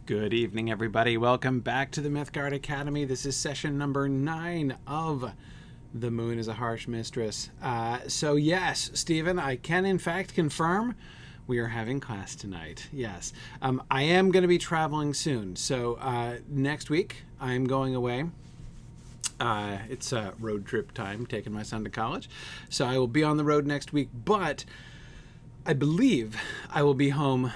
Good evening, everybody. Welcome back to the Mythgard Academy. This is session number 9 of The Moon is a Harsh Mistress. So yes, Stephen, I can in fact confirm we are having class tonight. Yes. I am going to be traveling soon. So next week I'm going away. It's a road trip time, taking my son to college. So I will be on the road next week, but I believe I will be home.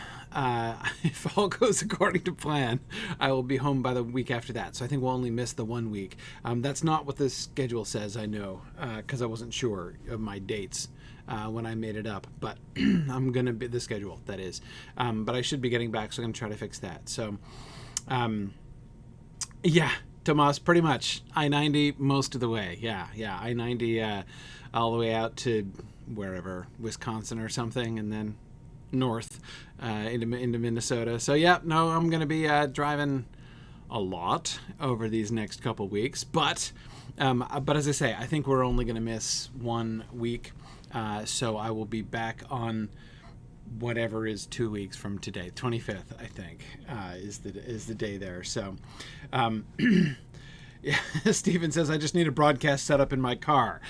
If all goes according to plan, I will be home by the week after that. So I think we'll only miss the 1 week. That's not what the schedule says, I know, because I wasn't sure of my dates when I made it up. But I'm going to be the schedule, that is. But I should be getting back, so I'm going to try to fix that. So, yeah, Tomas, pretty much. I-90 most of the way. Yeah, I-90 all the way out to wherever, Wisconsin or something, and then north into Minnesota. So yeah, no, I'm gonna be driving a lot over these next couple weeks, but as I say, I think we're only gonna miss 1 week, so I will be back on whatever is 2 weeks from today. 25th, I think, is the day there. So yeah, Steven says, I just need a broadcast set up in my car.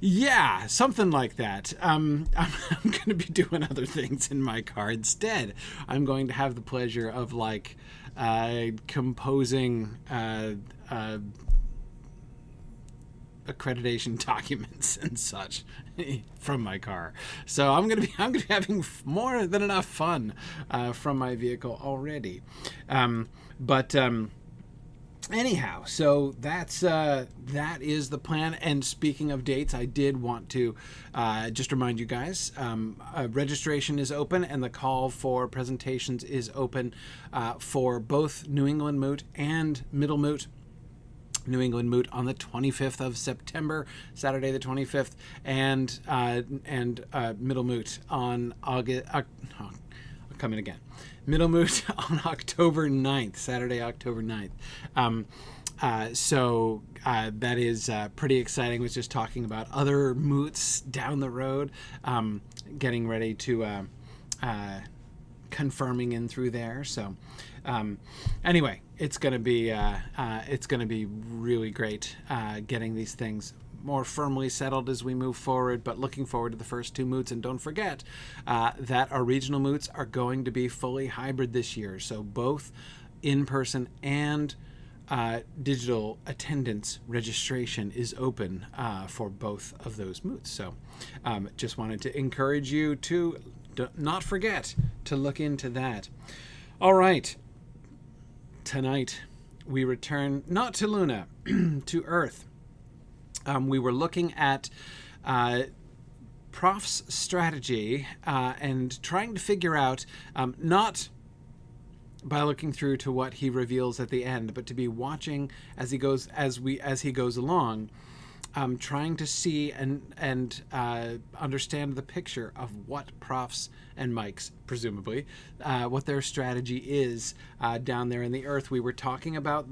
Yeah, something like that. I'm going to be doing other things in my car instead. I'm going to have the pleasure of, like, composing accreditation documents and such from my car. So I'm going to be having more than enough fun from my vehicle already. Anyhow, so that is the plan. And speaking of dates, I did want to just remind you guys, registration is open and the call for presentations is open for both New England Moot and Middle Moot. New England Moot on the 25th of September, Saturday the 25th, and Middle Moot on August. I'll come in again. Middle Moot on October 9th, Saturday, October 9th. So that is pretty exciting. Was just talking about other moots down the road, getting ready to confirming in through there. So anyway, it's gonna be really great getting these things more firmly settled as we move forward, but looking forward to the first 2 moots. And don't forget that our regional moots are going to be fully hybrid this year. So both in-person and digital attendance registration is open for both of those moots. So just wanted to encourage you to not forget to look into that. All right. Tonight we return not to Luna, to Earth. We were looking at Prof's strategy and trying to figure out, not by looking through to what he reveals at the end, but to be watching as he goes along, trying to see and understand the picture of what Prof's and Mike's, presumably, what their strategy is down there in the Earth. We were talking about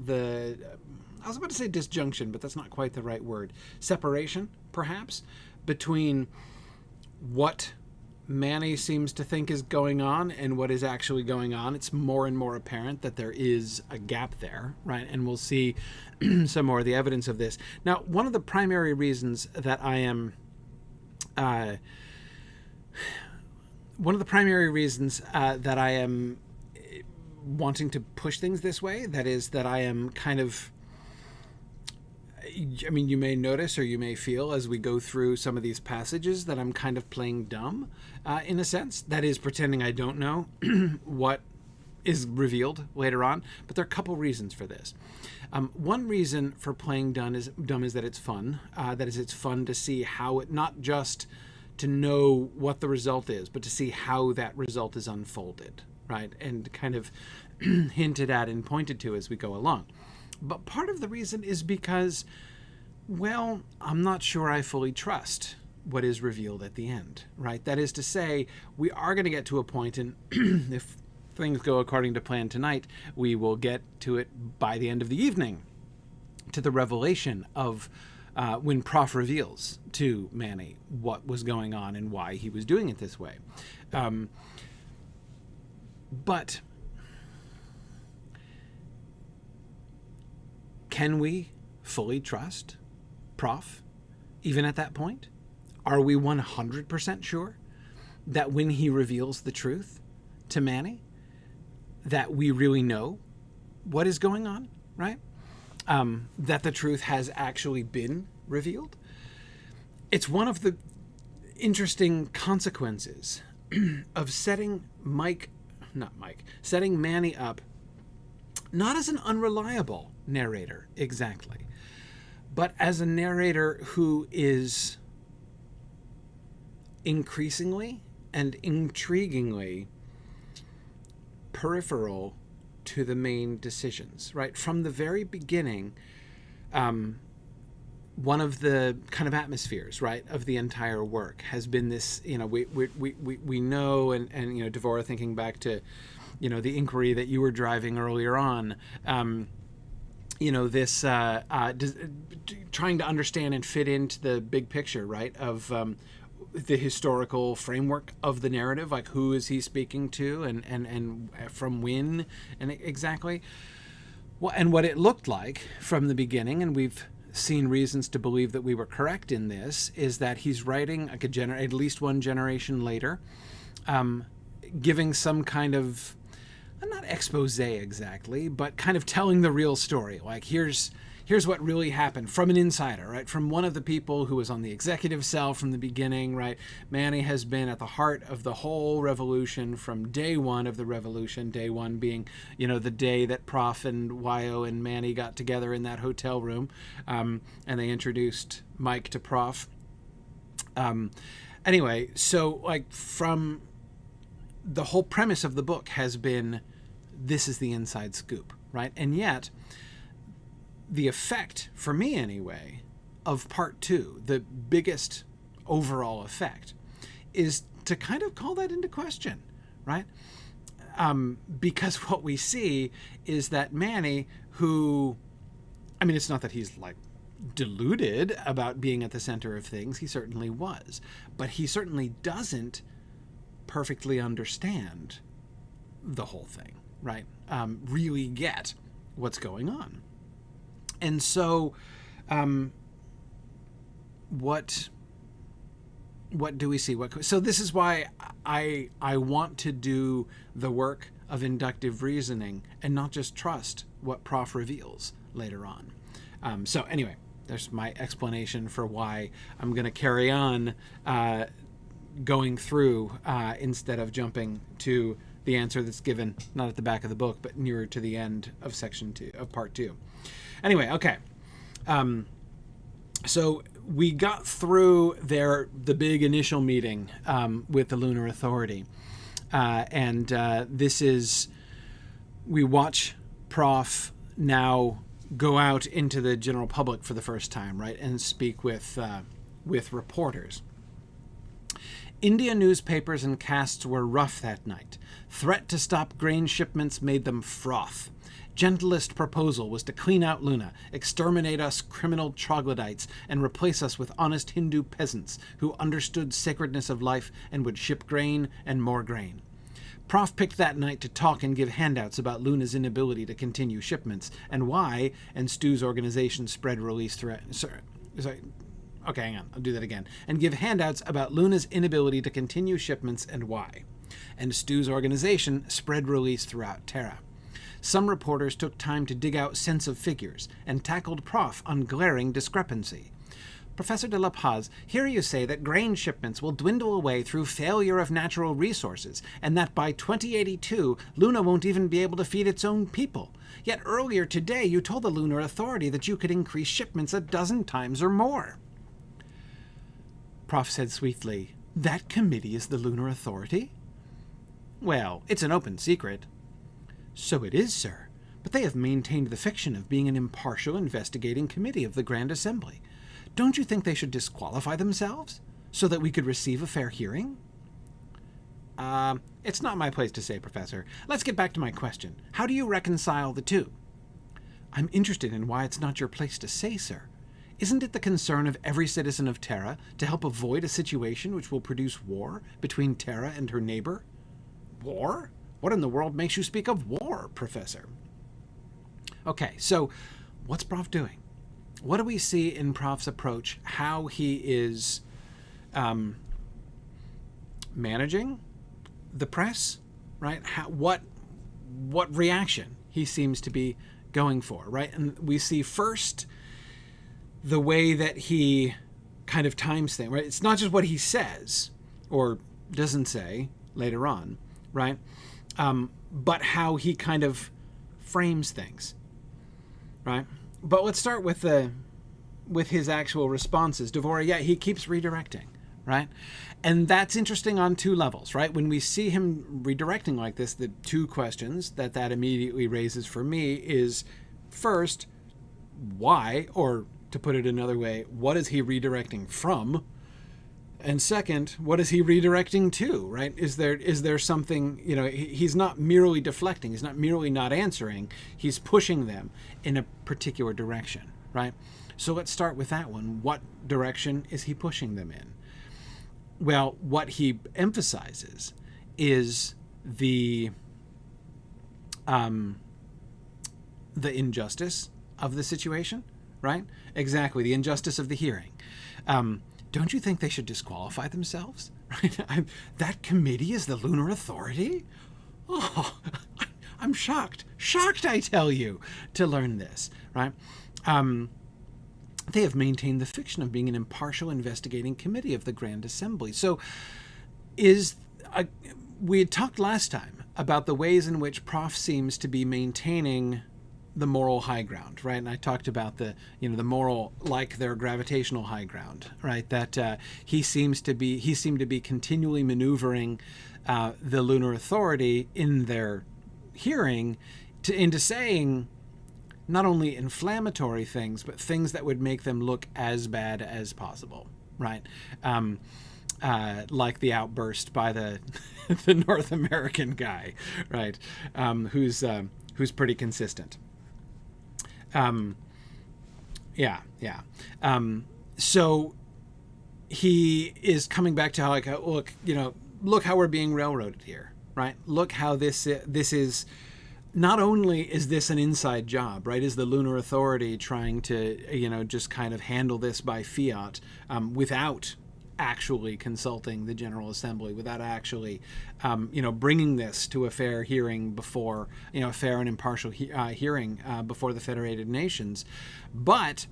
I was about to say disjunction, but that's not quite the right word. Separation, perhaps, between what Manny seems to think is going on and what is actually going on. It's more and more apparent that there is a gap there, right? And we'll see some more of the evidence of this. Now, one of the primary reasons that I am wanting to push things this way, that is that I am kind of, I mean, you may notice or you may feel as we go through some of these passages that I'm kind of playing dumb in a sense. That is, pretending I don't know what is revealed later on. But there are a couple reasons for this. One reason for playing dumb is that it's fun. That is, it's fun to see how it, not just to know what the result is, but to see how that result is unfolded, right? And kind of hinted at and pointed to as we go along. But part of the reason is because Well, I'm not sure I fully trust what is revealed at the end, right? That is to say, we are going to get to a point, and if things go according to plan tonight, we will get to it by the end of the evening, to the revelation of when Prof reveals to Manny what was going on and why he was doing it this way. But can we fully trust Prof even at that point? Are we 100% sure that when he reveals the truth to Manny, that we really know what is going on, right? That the truth has actually been revealed? It's one of the interesting consequences of setting Manny up not as an unreliable narrator exactly, but as a narrator who is increasingly and intriguingly peripheral to the main decisions, right? From the very beginning, one of the kind of atmospheres, right, of the entire work has been this, we know, and Devora, thinking back to, the inquiry that you were driving earlier on, this trying to understand and fit into the big picture, right, of the historical framework of the narrative, like who is he speaking to and from when and exactly. Well, and what it looked like from the beginning, and we've seen reasons to believe that we were correct in this, is that he's writing like at least one generation later, giving some kind of, not expose exactly, but kind of telling the real story. Like, here's what really happened from an insider, right? From one of the people who was on the executive cell from the beginning, right? Manny has been at the heart of the whole revolution from day one of the revolution, day one being, the day that Prof and Wyo and Manny got together in that hotel room, and they introduced Mike to Prof. Anyway, so like from the whole premise of the book has been, this is the inside scoop, right? And yet, the effect, for me anyway, of part two, the biggest overall effect, is to kind of call that into question, right? Because what we see is that Manny, who, it's not that he's like deluded about being at the center of things, he certainly was, but he certainly doesn't perfectly understand the whole thing, right? Really get what's going on. And so, what do we see? So this is why I want to do the work of inductive reasoning and not just trust what Prof reveals later on. So anyway, there's my explanation for why I'm going to carry on going through instead of jumping to the answer that's given not at the back of the book, but nearer to the end of section 2 of part 2. Anyway, okay. So we got through the big initial meeting with the Lunar Authority. And this is, we watch Prof now go out into the general public for the first time, right, and speak with reporters. India newspapers and casts were rough that night. Threat to stop grain shipments made them froth. Gentlest proposal was to clean out Luna, exterminate us criminal troglodytes, and replace us with honest Hindu peasants who understood sacredness of life and would ship grain and more grain. Prof picked that night to talk and give handouts about Luna's inability to continue shipments, and why, and Stu's organization spread release throughout... Okay, hang on, I'll do that again. And give handouts about Luna's inability to continue shipments and why. And Stu's organization spread release throughout Terra. Some reporters took time to dig out sense of figures and tackled Prof on glaring discrepancy. Professor de la Paz, here you say that grain shipments will dwindle away through failure of natural resources, and that by 2082, Luna won't even be able to feed its own people. Yet earlier today, you told the Lunar Authority that you could increase shipments 12 times or more. Prof said sweetly, that committee is the Lunar Authority? Well, it's an open secret. So it is, sir. but they have maintained the fiction of being an impartial investigating committee of the Grand Assembly. Don't you think they should disqualify themselves so that we could receive a fair hearing? It's not my place to say, Professor. Let's get back to my question. How do you reconcile the two? I'm interested in why it's not your place to say, sir. Isn't it the concern of every citizen of Terra to help avoid a situation which will produce war between Terra and her neighbor? War? What in the world makes you speak of war, Professor? Okay, so what's Prof doing? What do we see in Prof's approach, how he is managing the press, right? What reaction he seems to be going for, right? And we see first the way that he kind of times things, right? It's not just what he says or doesn't say later on, right? But how he kind of frames things, right? But let's start with his actual responses. Devora, yeah, he keeps redirecting, right? And that's interesting on two levels, right? When we see him redirecting like this, the two questions that immediately raises for me is, first, why, or to put it another way, what is he redirecting from? And second, what is he redirecting to, right? Is there something, he's not merely deflecting, he's not merely not answering, he's pushing them in a particular direction, right? So let's start with that one. What direction is he pushing them in? Well, what he emphasizes is the injustice of the situation, right? Exactly, the injustice of the hearing. Don't you think they should disqualify themselves? Right? That committee is the Lunar Authority? Oh, I'm shocked. Shocked, I tell you, to learn this, right? They have maintained the fiction of being an impartial investigating committee of the Grand Assembly. So we had talked last time about the ways in which Prof seems to be maintaining the moral high ground, right? And I talked about the moral, like their gravitational high ground, right? That he seemed to be continually maneuvering the Lunar Authority in their hearing into saying not only inflammatory things, but things that would make them look as bad as possible, right? Like the outburst by the the North American guy, right? Who's pretty consistent. So he is coming back to how, look how we're being railroaded here, right? Look how this is. Not only is this an inside job, right? Is the Lunar Authority trying to, just kind of handle this by fiat without actually consulting the General Assembly, without actually, bringing this to a fair hearing before, a fair and impartial hearing before the Federated Nations. But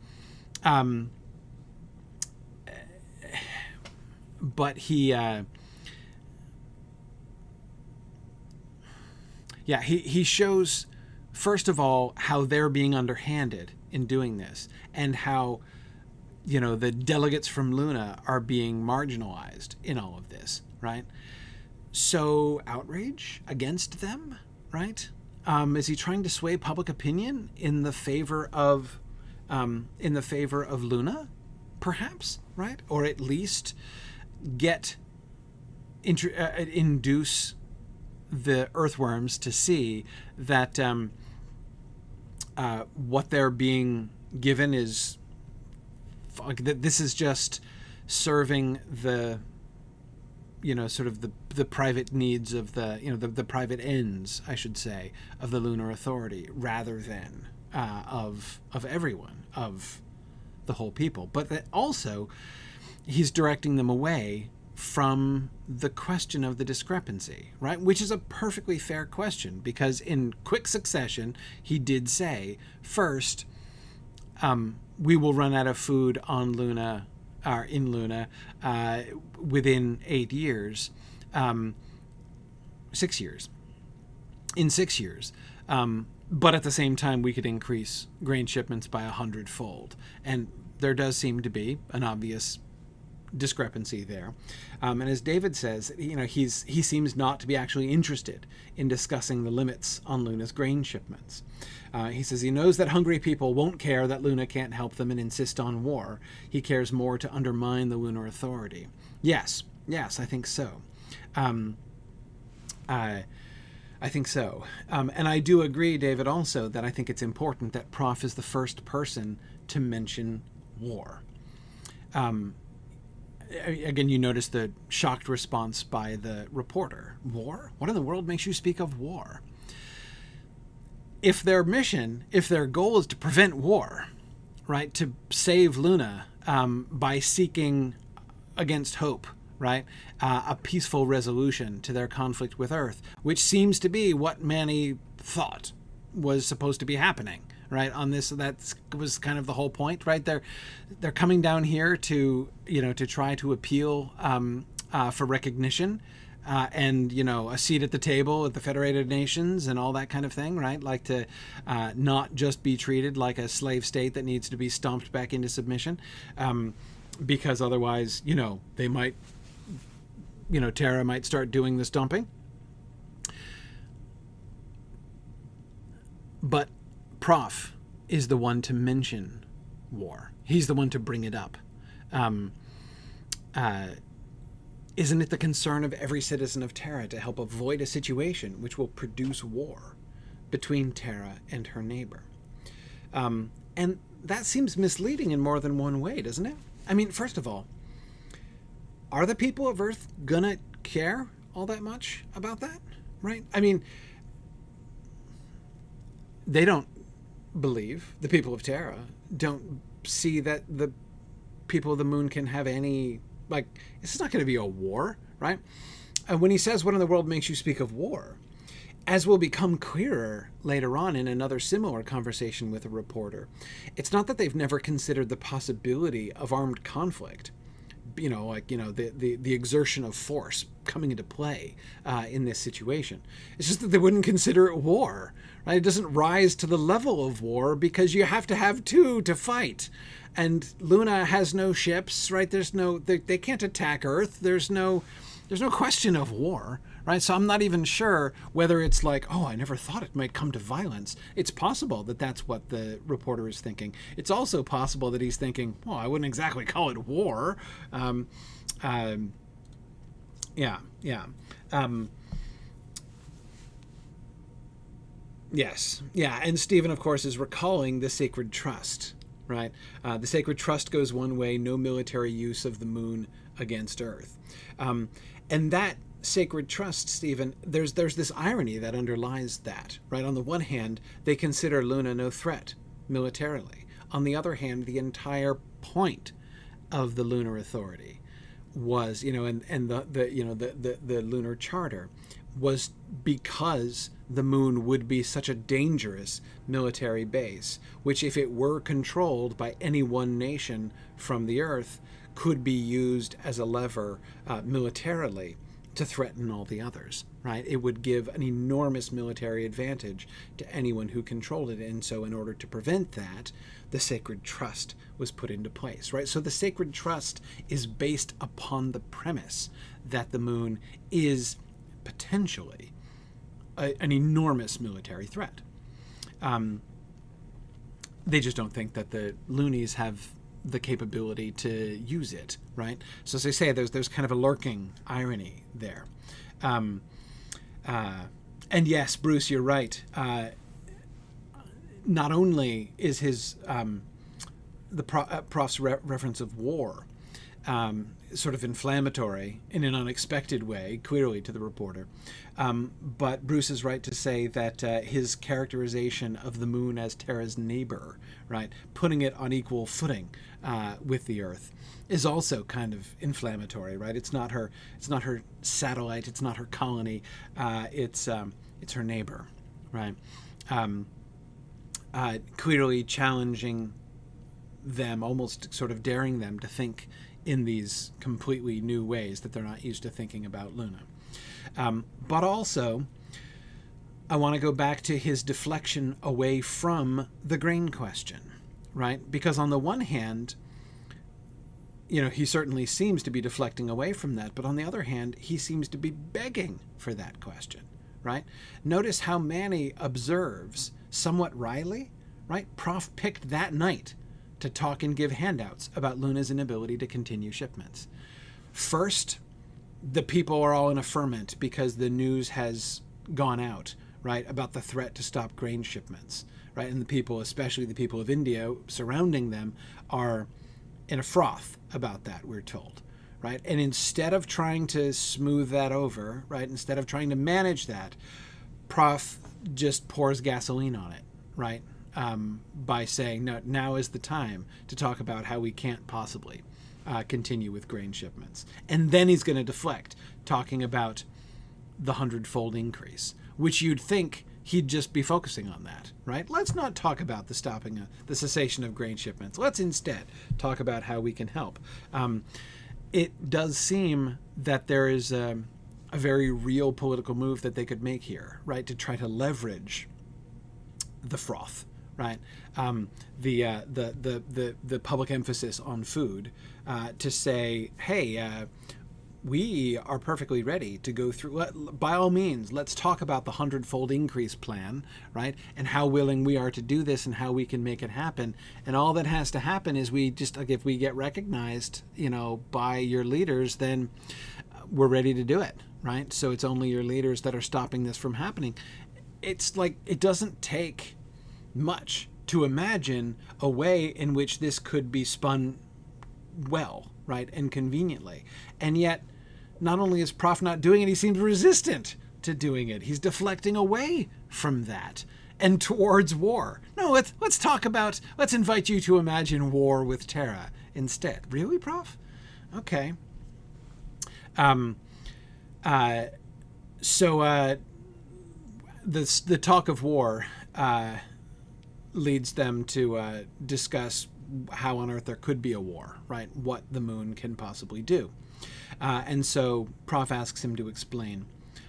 he... he shows, first of all, how they're being underhanded in doing this, and how, the delegates from Luna are being marginalized in all of this, right? So outrage against them, right? Is he trying to sway public opinion in the favor of Luna, perhaps, right? Or at least induce the earthworms to see that what they're being given is that this is just serving the sort of the private needs of the private ends, I should say, of the Lunar Authority, rather than of everyone, of the whole people. But that also he's directing them away from the question of the discrepancy, right? Which is a perfectly fair question, because in quick succession, he did say, first, we will run out of food on Luna, or in Luna, within 8 years, 6 years. In 6 years. But at the same time, we could increase grain shipments by 100-fold. And there does seem to be an obvious discrepancy there. And as David says, he seems not to be actually interested in discussing the limits on Luna's grain shipments. He says he knows that hungry people won't care that Luna can't help them and insist on war. He cares more to undermine the lunar authority. Yes, I think so. I think so. And I do agree, David, also, that I think it's important that Prof is the first person to mention war. Again, you notice the shocked response by the reporter. War? What in the world makes you speak of war? If their goal is to prevent war, right, to save Luna by seeking against hope, right, a peaceful resolution to their conflict with Earth, which seems to be what Manny thought was supposed to be happening, right? On this, that was kind of the whole point, right? They're coming down here to try to appeal for recognition. And, a seat at the table at the Federated Nations and all that kind of thing, right? Like to not just be treated like a slave state that needs to be stomped back into submission, because otherwise, they might, Terra might start doing the stomping. But Prof is the one to mention war. He's the one to bring it up. Isn't it the concern of every citizen of Terra to help avoid a situation which will produce war between Terra and her neighbor? And that seems misleading in more than one way, doesn't it? I mean, first of all, are the people of Earth gonna care all that much about that, right? I mean, they don't believe, the people of Terra don't see that the people of the moon can have any, like, it's not going to be a war, right? And when he says, what in the world makes you speak of war? As will become clearer later on in another similar conversation with a reporter, it's not that they've never considered the possibility of armed conflict, the exertion of force coming into play in this situation. It's just that they wouldn't consider it war, right? It doesn't rise to the level of war because you have to have two to fight. And Luna has no ships, right? They can't attack Earth. There's no question of war, right? So I'm not even sure whether it's like, oh, I never thought it might come to violence. It's possible that that's what the reporter is thinking. It's also possible that he's thinking, well, I wouldn't exactly call it war. Yes. Yeah. And Stephen, of course, is recalling the sacred trust, right? The sacred trust goes one way, no military use of the moon against Earth. And that sacred trust, Stephen, there's this irony that underlies that, right? On the one hand, they consider Luna no threat militarily. On the other hand, the entire point of the lunar authority was, and the lunar charter was because the moon would be such a dangerous military base, which if it were controlled by any one nation from the Earth, could be used as a lever militarily to threaten all the others, right? It would give an enormous military advantage to anyone who controlled it. And so in order to prevent that, the sacred trust was put into place, right? So the sacred trust is based upon the premise that the moon is potentially an enormous military threat. They just don't think that the loonies have the capability to use it, right? So as I say, there's kind of a lurking irony there. And yes, Bruce, you're right. Not only is his Prof's reference of war sort of inflammatory in an unexpected way, clearly to the reporter, but Bruce is right to say that his characterization of the moon as Terra's neighbor, right, putting it on equal footing with the Earth, is also kind of inflammatory, right? It's not her satellite, it's not her colony, it's her neighbor, right? Clearly challenging them, almost sort of daring them to think in these completely new ways that they're not used to thinking about Luna. But also, I want to go back to his deflection away from the grain question, right? Because on the one hand, he certainly seems to be deflecting away from that, but on the other hand, he seems to be begging for that question, right? Notice how Manny observes, somewhat wryly, right? Prof picked that night to talk and give handouts about Luna's inability to continue shipments. First, the people are all in a ferment because the news has gone out, right, about the threat to stop grain shipments, right? And the people, especially the people of India surrounding them, are in a froth about that, we're told, right? And instead of trying to smooth that over, right, instead of trying to manage that, Prof just pours gasoline on it, right, by saying, no, now is the time to talk about how we can't possibly continue with grain shipments. And then he's going to deflect, talking about the 100-fold increase, which you'd think he'd just be focusing on that, right? Let's not talk about the cessation of grain shipments. Let's instead talk about how we can help. It does seem that there is a very real political move that they could make here, right, to try to leverage the froth, right? The public emphasis on food to say, hey, we are perfectly ready to go through. By all means, let's talk about the 100-fold increase plan, right? And how willing we are to do this and how we can make it happen. And all that has to happen is if we get recognized, by your leaders, then we're ready to do it, right? So it's only your leaders that are stopping this from happening. It's like, it doesn't take much to imagine a way in which this could be spun well, right, and conveniently. And yet, not only is Prof not doing it, he seems resistant to doing it. He's deflecting away from that and towards war. No, let's invite you to imagine war with Terra instead. Really, Prof? Okay. So the talk of war leads them to discuss how on earth there could be a war, right? What the moon can possibly do. And so Prof asks him to explain.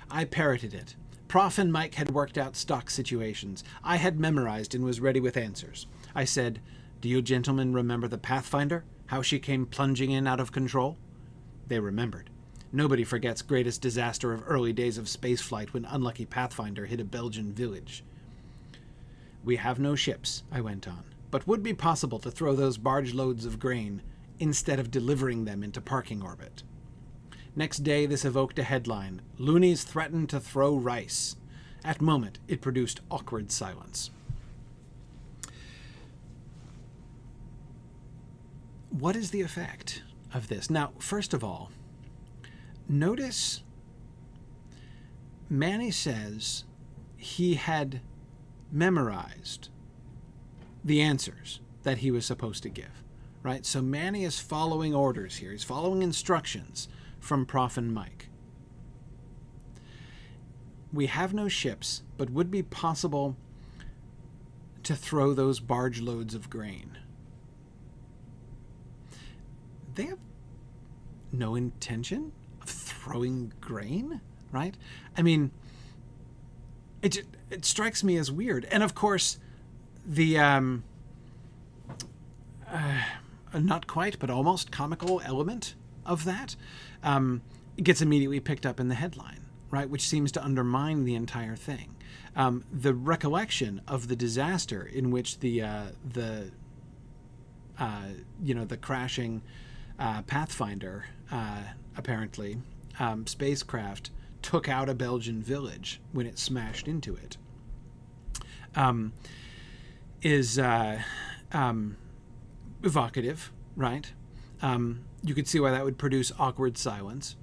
I parroted it. Prof and Mike had worked out stock situations. I had memorized and was ready with answers. I said, do you gentlemen remember the Pathfinder? How she came plunging in out of control? They remembered. Nobody forgets greatest disaster of early days of spaceflight when unlucky Pathfinder hit a Belgian village. We have no ships, I went on, but would be possible to throw those barge loads of grain instead of delivering them into parking orbit. Next day, this evoked a headline, Loonies threaten to throw rice. At moment, it produced awkward silence. What is the effect of this? Now, first of all, notice Manny says he had memorized the answers that he was supposed to give, right? So Manny is following orders here. He's following instructions from Prof and Mike. We have no ships, but would be possible to throw those barge loads of grain. They have no intention of throwing grain, right? I mean, it strikes me as weird. And of course, the not quite, but almost comical element of that gets immediately picked up in the headline, right? Which seems to undermine the entire thing. The recollection of the disaster in which the crashing Pathfinder, apparently, spacecraft took out a Belgian village when it smashed into it, is evocative, right? You could see why that would produce awkward silence.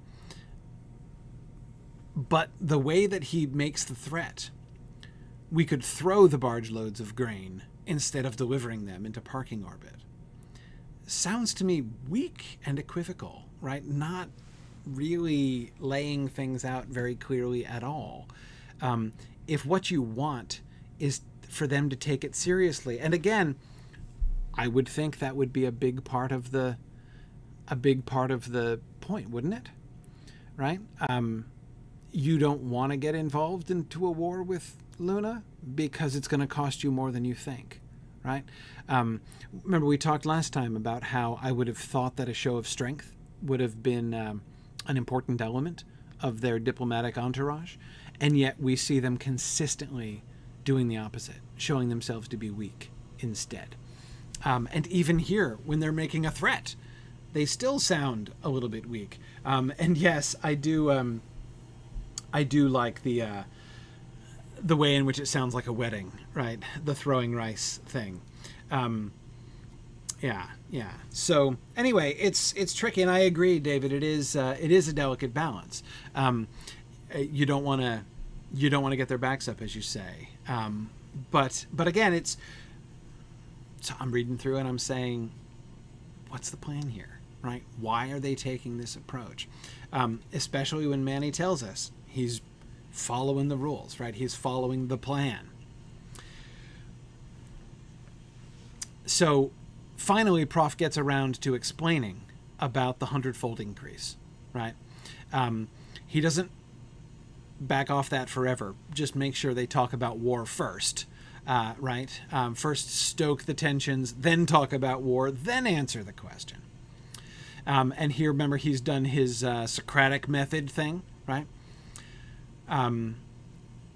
But the way that he makes the threat, we could throw the barge loads of grain instead of delivering them into parking orbit, sounds to me weak and equivocal, right? Not really laying things out very clearly at all. If what you want is for them to take it seriously, and again, I would think that would be a big part of the point, wouldn't it? Right? You don't want to get involved into a war with Luna because it's going to cost you more than you think, right? Remember we talked last time about how I would have thought that a show of strength would have been an important element of their diplomatic entourage, and yet we see them consistently doing the opposite, showing themselves to be weak instead. And even here, when they're making a threat, they still sound a little bit weak. And yes, I do like the way in which it sounds like a wedding, right? The throwing rice thing. Yeah. So anyway, it's tricky, and I agree, David. It is a delicate balance. You don't want to get their backs up, as you say. But again, so I'm reading through and I'm saying, what's the plan here, right? Why are they taking this approach? Especially when Manny tells us he's following the rules, right? He's following the plan. So finally, Prof gets around to explaining about the 100-fold increase, right? He doesn't back off that forever. Just make sure they talk about war first, right? First stoke the tensions, then talk about war, then answer the question. And here, remember, he's done his Socratic method thing, right?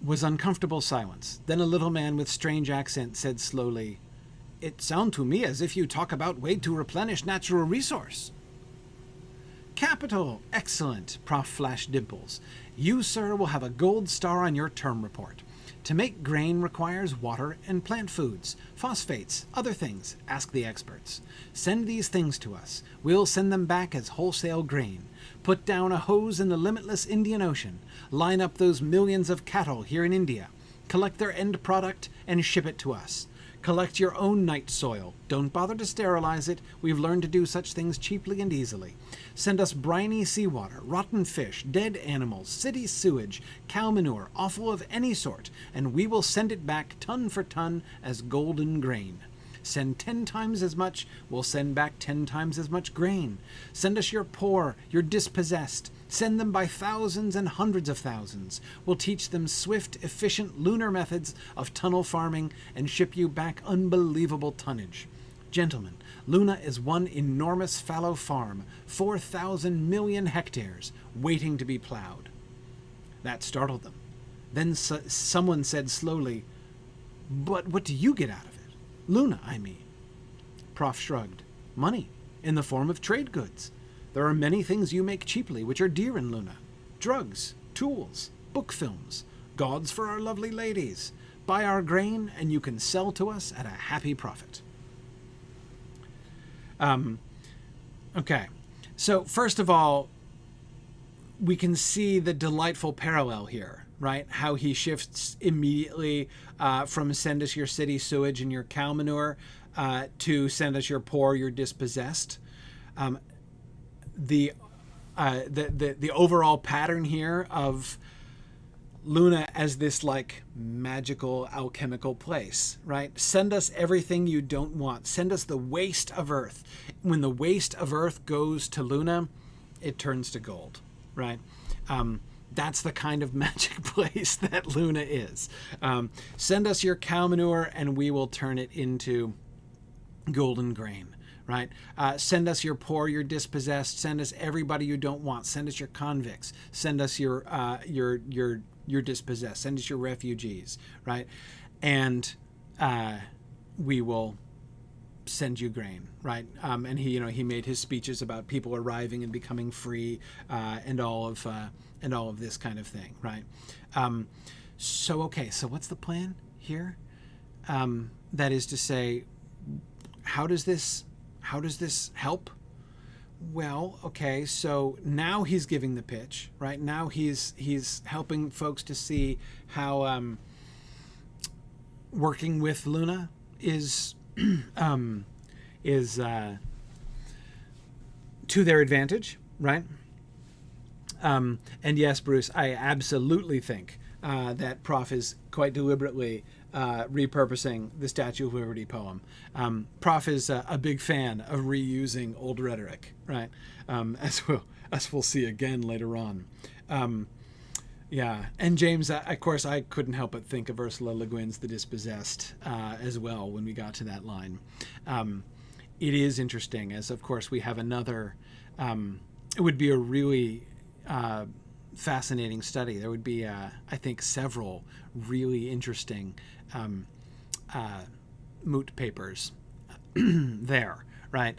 Was uncomfortable silence. Then a little man with strange accent said slowly, "It sounds to me as if you talk about way to replenish natural resource." "Capital! Excellent!" Prof flashed dimples. "You, sir, will have a gold star on your term report. To make grain requires water and plant foods, phosphates, other things. Ask the experts. Send these things to us. We'll send them back as wholesale grain. Put down a hose in the limitless Indian Ocean. Line up those millions of cattle here in India. Collect their end product and ship it to us. Collect your own night soil. Don't bother to sterilize it. We've learned to do such things cheaply and easily. Send us briny seawater, rotten fish, dead animals, city sewage, cow manure, offal of any sort, and we will send it back ton for ton as golden grain. Send 10 times as much, we'll send back 10 times as much grain. Send us your poor, your dispossessed. Send them by thousands and hundreds of thousands. We'll teach them swift, efficient lunar methods of tunnel farming and ship you back unbelievable tonnage. Gentlemen, Luna is one enormous fallow farm, 4,000 million hectares, waiting to be plowed. That startled them. Then someone said slowly, "But what do you get out of it? Luna, I mean." Prof shrugged. "Money, in the form of trade goods. There are many things you make cheaply which are dear in Luna. Drugs, tools, book films, gauds for our lovely ladies. Buy our grain and you can sell to us at a happy profit." Okay, so first of all, we can see the delightful parallel here, right? How he shifts immediately from send us your city sewage and your cow manure to send us your poor, your dispossessed. The overall pattern here of Luna as this like magical alchemical place, right? Send us everything you don't want. Send us the waste of Earth. When the waste of Earth goes to Luna, it turns to gold, right? That's the kind of magic place that Luna is. Send us your cow manure and we will turn it into golden grain, right? Send us your poor, your dispossessed. Send us everybody you don't want. Send us your convicts. Send us your dispossessed. Send us your refugees, right? And we will send you grain, right? And he made his speeches about people arriving and becoming free, and all of this kind of thing, right? So what's the plan here? That is to say, how does this help? Well, okay, so now he's giving the pitch, right? Now he's helping folks to see how working with Luna is to their advantage, right? And yes, Bruce, I absolutely think that Prof is quite deliberately repurposing the Statue of Liberty poem. Prof is a big fan of reusing old rhetoric, right? As we'll see again later on. Yeah, and James, of course, I couldn't help but think of Ursula Le Guin's The Dispossessed as well when we got to that line. It is interesting, as of course we have another. It would be a really fascinating study. There would be, I think, several really interesting moot papers there, right?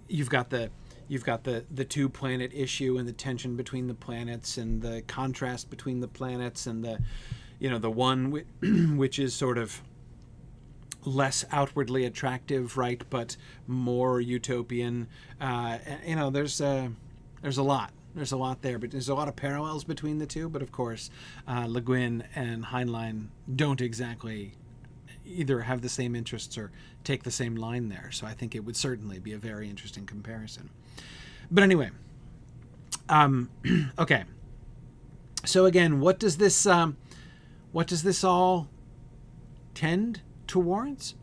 You've got the two planet issue and the tension between the planets and the contrast between the planets and the one which is sort of less outwardly attractive, right, but more utopian. There's a lot. There's a lot there, but there's a lot of parallels between the two. But of course, Le Guin and Heinlein don't exactly either have the same interests or take the same line there. So I think it would certainly be a very interesting comparison. But anyway, okay. So again, what does this all tend towards?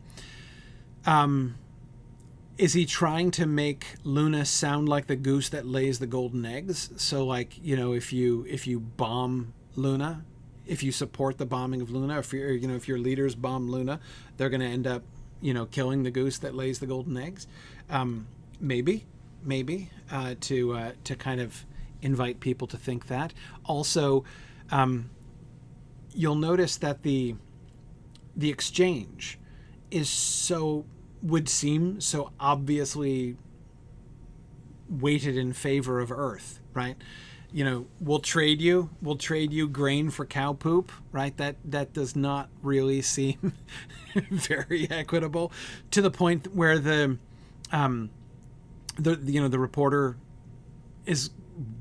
Is he trying to make Luna sound like the goose that lays the golden eggs? So like, if you bomb Luna, if you support the bombing of Luna, if your leaders bomb Luna, they're going to end up, killing the goose that lays the golden eggs. Maybe to kind of invite people to think that. Also, you'll notice that the exchange would seem so obviously weighted in favor of Earth, right? We'll trade you grain for cow poop, right? That does not really seem very equitable, to the point where the reporter is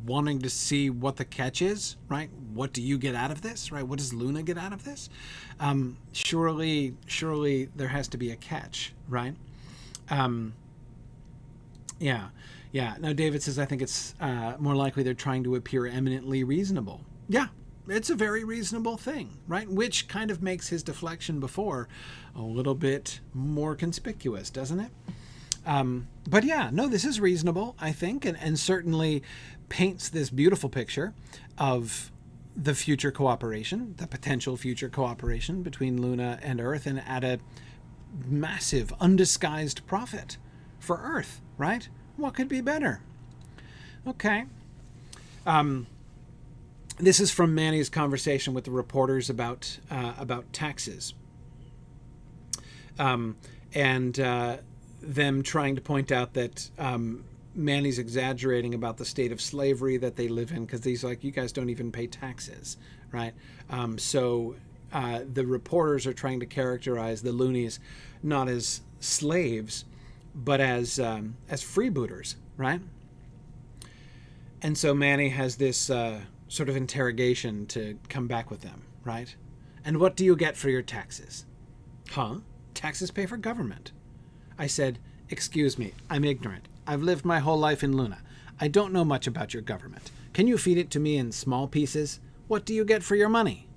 wanting to see what the catch is, right? What do you get out of this, right? What does Luna get out of this? Surely there has to be a catch, right? Yeah. Now David says, I think it's more likely they're trying to appear eminently reasonable. Yeah, it's a very reasonable thing, right? Which kind of makes his deflection before a little bit more conspicuous, doesn't it? But yeah, no, this is reasonable, I think, and certainly paints this beautiful picture of the future cooperation, the potential future cooperation between Luna and Earth, and at a massive, undisguised profit for Earth, right? What could be better? Okay. This is from Manny's conversation with the reporters about taxes, and them trying to point out that Manny's exaggerating about the state of slavery that they live in, because he's like, you guys don't even pay taxes, right? So the reporters are trying to characterize the loonies not as slaves, but as freebooters, right? And so Manny has this sort of interrogation to come back with them, right? And what do you get for your taxes? Huh? Taxes pay for government. I said, excuse me, I'm ignorant. I've lived my whole life in Luna. I don't know much about your government. Can you feed it to me in small pieces? What do you get for your money?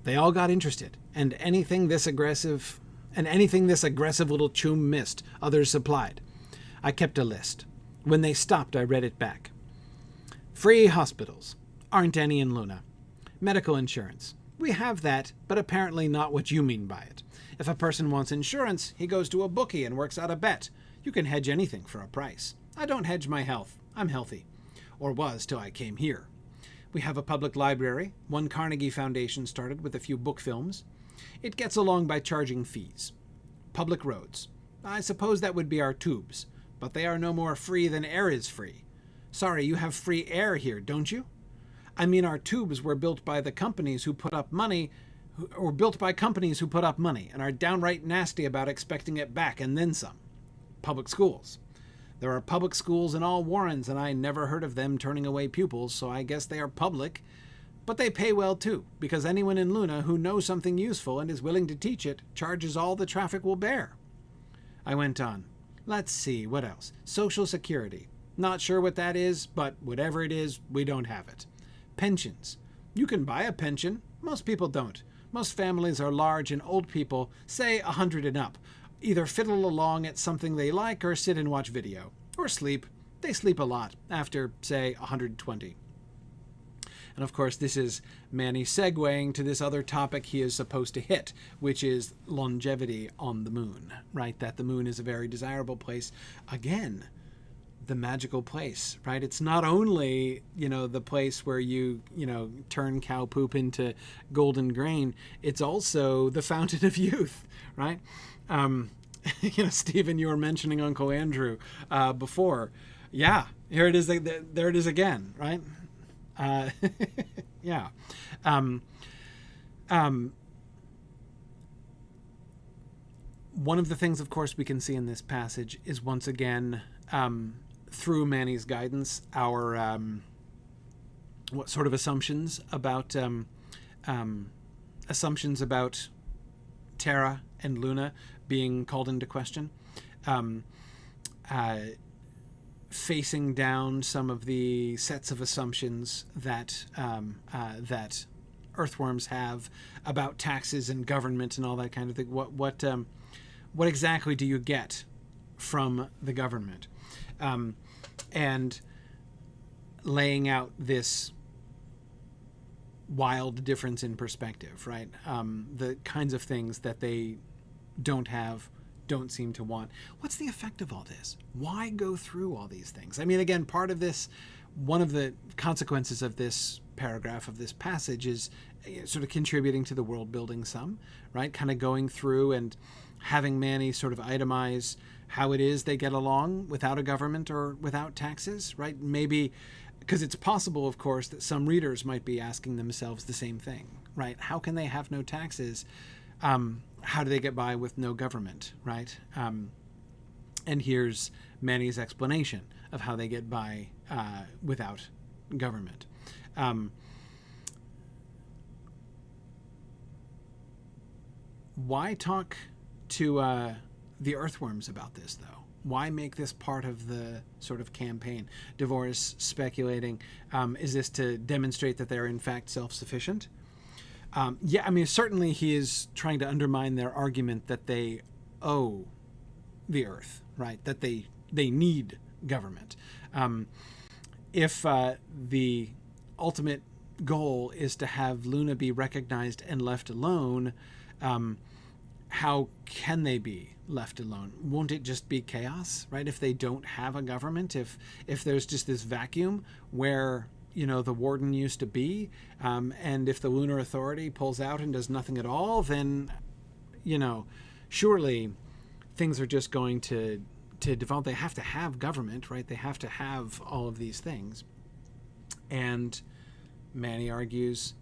They all got interested, and anything this aggressive little chum missed, others supplied. I kept a list. When they stopped, I read it back. Free hospitals. Aren't any in Luna. Medical insurance. We have that, but apparently not what you mean by it. If a person wants insurance, he goes to a bookie and works out a bet. You can hedge anything for a price. I don't hedge my health. I'm healthy. Or was till I came here. We have a public library. One Carnegie Foundation started with a few book films. It gets along by charging fees. Public roads. I suppose that would be our tubes, but they are no more free than air is free. Sorry, you have free air here, don't you? I mean, our tubes were built by the companies who put up money, and are downright nasty about expecting it back and then some. Public schools. There are public schools in all Warrens, and I never heard of them turning away pupils, so I guess they are public. But they pay well, too, because anyone in Luna who knows something useful and is willing to teach it charges all the traffic will bear. I went on. Let's see, what else? Social Security. Not sure what that is, but whatever it is, we don't have it. Pensions. You can buy a pension. Most people don't. Most families are large, and old people, say 100 and up, either fiddle along at something they like or sit and watch video. Or sleep. They sleep a lot, after, say, 120. And of course, this is Manny segueing to this other topic he is supposed to hit, which is longevity on the moon, right? That the moon is a very desirable place. Again, the magical place, right? It's not only, the place where you turn cow poop into golden grain. It's also the fountain of youth, right? Stephen, you were mentioning Uncle Andrew before. Yeah, here it is. There it is again, right? Yeah. One of the things, of course, we can see in this passage is once again, through Manny's guidance, our what sort of assumptions about Terra and Luna being called into question, facing down some of the sets of assumptions that that earthworms have about taxes and government and all that kind of thing. What exactly do you get from the government? And laying out this wild difference in perspective, right? The kinds of things that they don't have, don't seem to want. What's the effect of all this? Why go through all these things? I mean, again, part of this, one of the consequences of this paragraph, of this passage, is sort of contributing to the world building some, right? Kind of going through and having Manny sort of itemize how it is they get along without a government or without taxes, right? Maybe because it's possible, of course, that some readers might be asking themselves the same thing, right? How can they have no taxes? How do they get by with no government, right? And here's Manny's explanation of how they get by without government. Why talk to the earthworms about this, though? Why make this part of the sort of campaign? Devore is speculating, is this to demonstrate that they're in fact self-sufficient? Yeah, I mean, certainly he is trying to undermine their argument that they owe the earth, right? That they need government. If the ultimate goal is to have Luna be recognized and left alone, how can they be left alone? Won't it just be chaos, right? If they don't have a government, if there's just this vacuum where, the warden used to be, and if the Lunar Authority pulls out and does nothing at all, then, surely things are just going to devolve. They have to have government, right? They have to have all of these things. And Manny argues,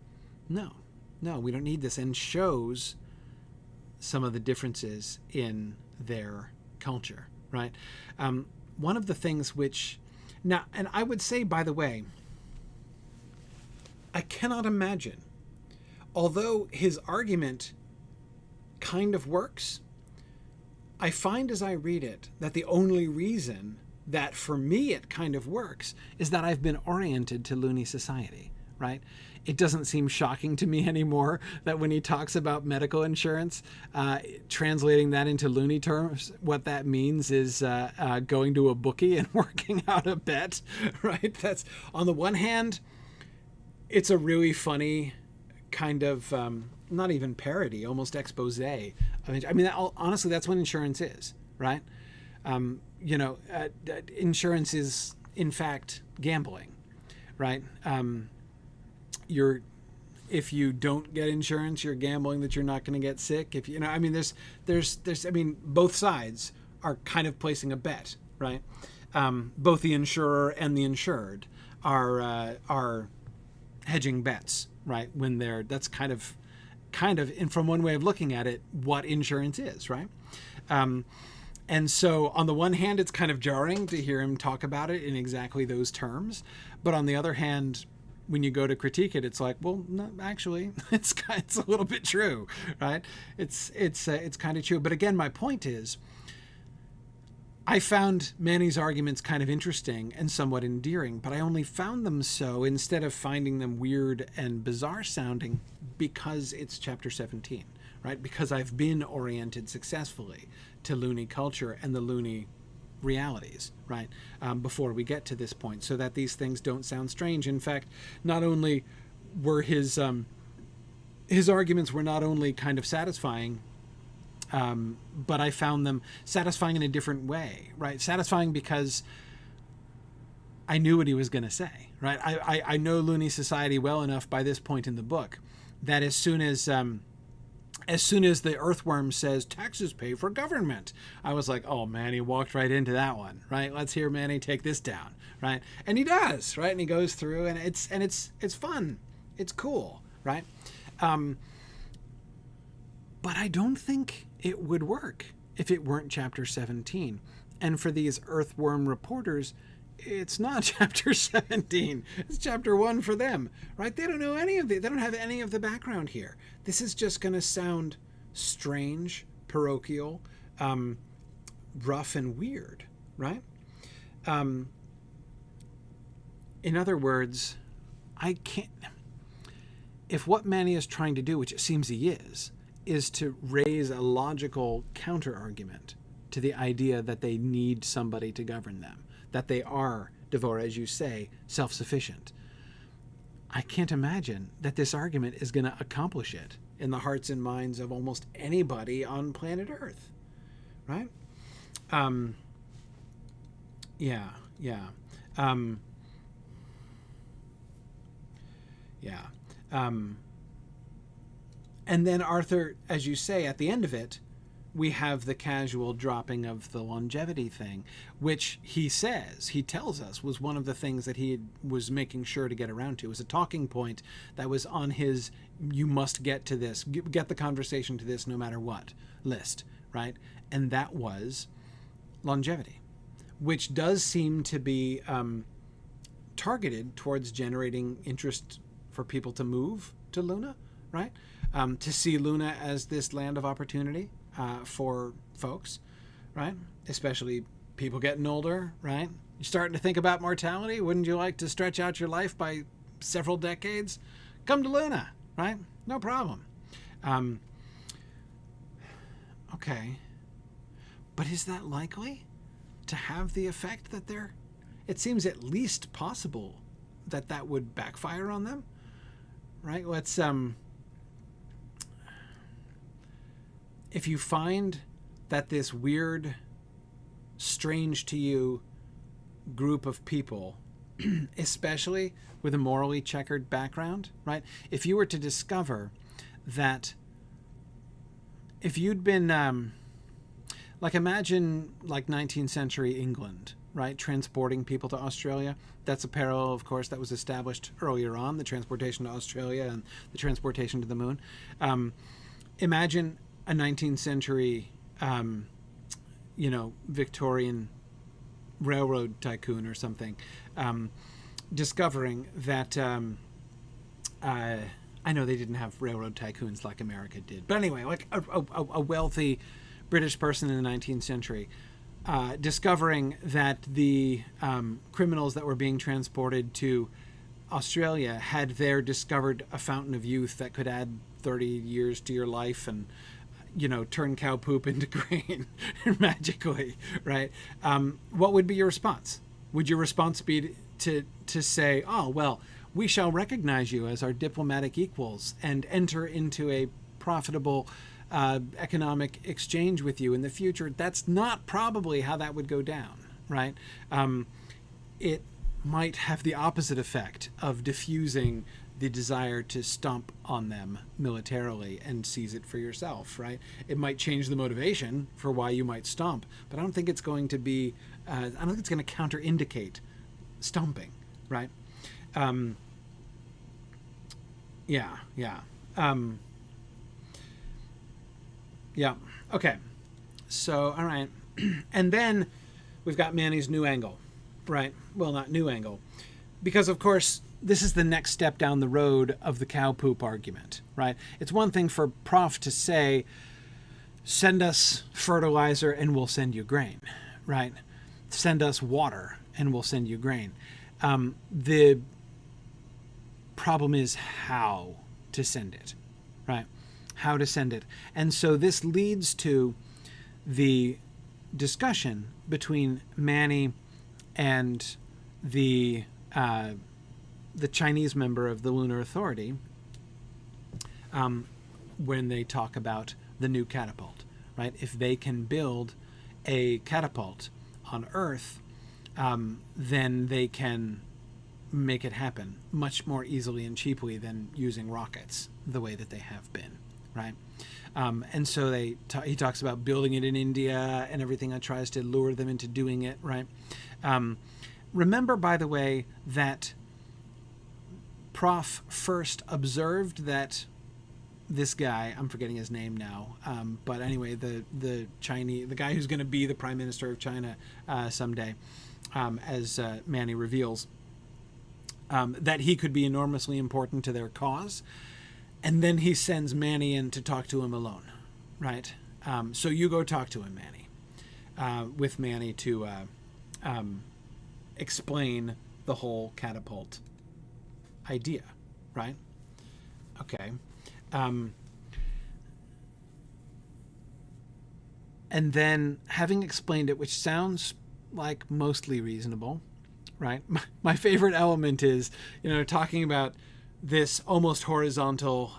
no, we don't need this, and shows some of the differences in their culture, right? One of the things which, now, and I would say, by the way, I cannot imagine, although his argument kind of works, I find as I read it that the only reason that for me it kind of works is that I've been oriented to loony society, right? It doesn't seem shocking to me anymore that when he talks about medical insurance, translating that into loony terms, what that means is going to a bookie and working out a bet, right? That's, on the one hand, it's a really funny kind of, not even parody, almost expose. I mean, honestly, that's what insurance is, right? Insurance is, in fact, gambling, right? If you don't get insurance, you're gambling that you're not going to get sick. If both sides are kind of placing a bet, right? Both the insurer and the insured are hedging bets, right? When that's kind of, and from one way of looking at it, what insurance is, right? And so on the one hand, it's kind of jarring to hear him talk about it in exactly those terms. But on the other hand, when you go to critique it, it's like, well, no, actually, it's a little bit true, right? It's kind of true. But again, my point is, I found Manny's arguments kind of interesting and somewhat endearing, but I only found them so instead of finding them weird and bizarre sounding because it's chapter 17, right? Because I've been oriented successfully to loony culture and the loony realities, right? Before we get to this point, so that these things don't sound strange. In fact, not only were his arguments were not only kind of satisfying, but I found them satisfying in a different way, right? Satisfying because I knew what he was going to say, right? I know loony society well enough by this point in the book that as soon as the earthworm says taxes pay for government, I was like, oh, Manny walked right into that one, right? Let's hear Manny take this down, right? And he does, right? And he goes through, and it's fun, it's cool, right? But I don't think it would work if it weren't chapter 17. And for these earthworm reporters, it's not chapter 17. It's chapter 1 for them, right? They don't know any of the, they don't have any of the background here. This is just going to sound strange, parochial, rough and weird, right? In other words, I can't, if what Manny is trying to do, which it seems he is to raise a logical counter-argument to the idea that they need somebody to govern them, that they are, Devora, as you say, self-sufficient. I can't imagine that this argument is going to accomplish it in the hearts and minds of almost anybody on planet Earth, right? And then Arthur, as you say, at the end of it, we have the casual dropping of the longevity thing, which he tells us was one of the things that he was making sure to get around to. It was a talking point that was on his, you must get to this, get the conversation to this no matter what list, right? And that was longevity, which does seem to be targeted towards generating interest for people to move to Luna, right? To see Luna as this land of opportunity for folks, right? Especially people getting older, right? You're starting to think about mortality. Wouldn't you like to stretch out your life by several decades? Come to Luna, right? No problem. Okay. But is that likely to have the effect that they're... It seems at least possible that that would backfire on them, right? Let's... If you find that this weird, strange to you group of people, especially with a morally checkered background, right? If you were to discover that if you'd been, like imagine like 19th century England, right? Transporting people to Australia. That's a parallel, of course, that was established earlier on, the transportation to Australia and the transportation to the moon. Imagine a 19th century, Victorian railroad tycoon or something, discovering that, I know they didn't have railroad tycoons like America did, but anyway, like a wealthy British person in the 19th century, discovering that the criminals that were being transported to Australia had there discovered a fountain of youth that could add 30 years to your life and turn cow poop into grain magically, right? What would be your response? Would your response be to say, oh, well, we shall recognize you as our diplomatic equals and enter into a profitable economic exchange with you in the future? That's not probably how that would go down, right? It might have the opposite effect of diffusing the desire to stomp on them militarily and seize it for yourself, right? It might change the motivation for why you might stomp, but I don't think it's going to be, I don't think it's going to counter-indicate stomping, right? Yeah. Okay. So, all right. And then we've got Manny's new angle, right? Well, not new angle, because of course, this is the next step down the road of the cow poop argument, right? It's one thing for Prof to say, send us fertilizer and we'll send you grain, right? Send us water and we'll send you grain. The problem is how to send it, right? How to send it. And so this leads to the discussion between Manny and the Chinese member of the Lunar Authority when they talk about the new catapult, right? If they can build a catapult on Earth, then they can make it happen much more easily and cheaply than using rockets the way that they have been, right? And so he talks about building it in India and everything that tries to lure them into doing it, right? Remember, by the way, that Prof first observed that this guy, I'm forgetting his name now, but anyway, the guy who's going to be the Prime Minister of China someday, as Manny reveals, that he could be enormously important to their cause. And then he sends Manny in to talk to him alone, right? So you go talk to him, Manny, with Manny to explain the whole catapult idea, right? Okay. And then, having explained it, which sounds like mostly reasonable, right? My favorite element is, talking about this almost horizontal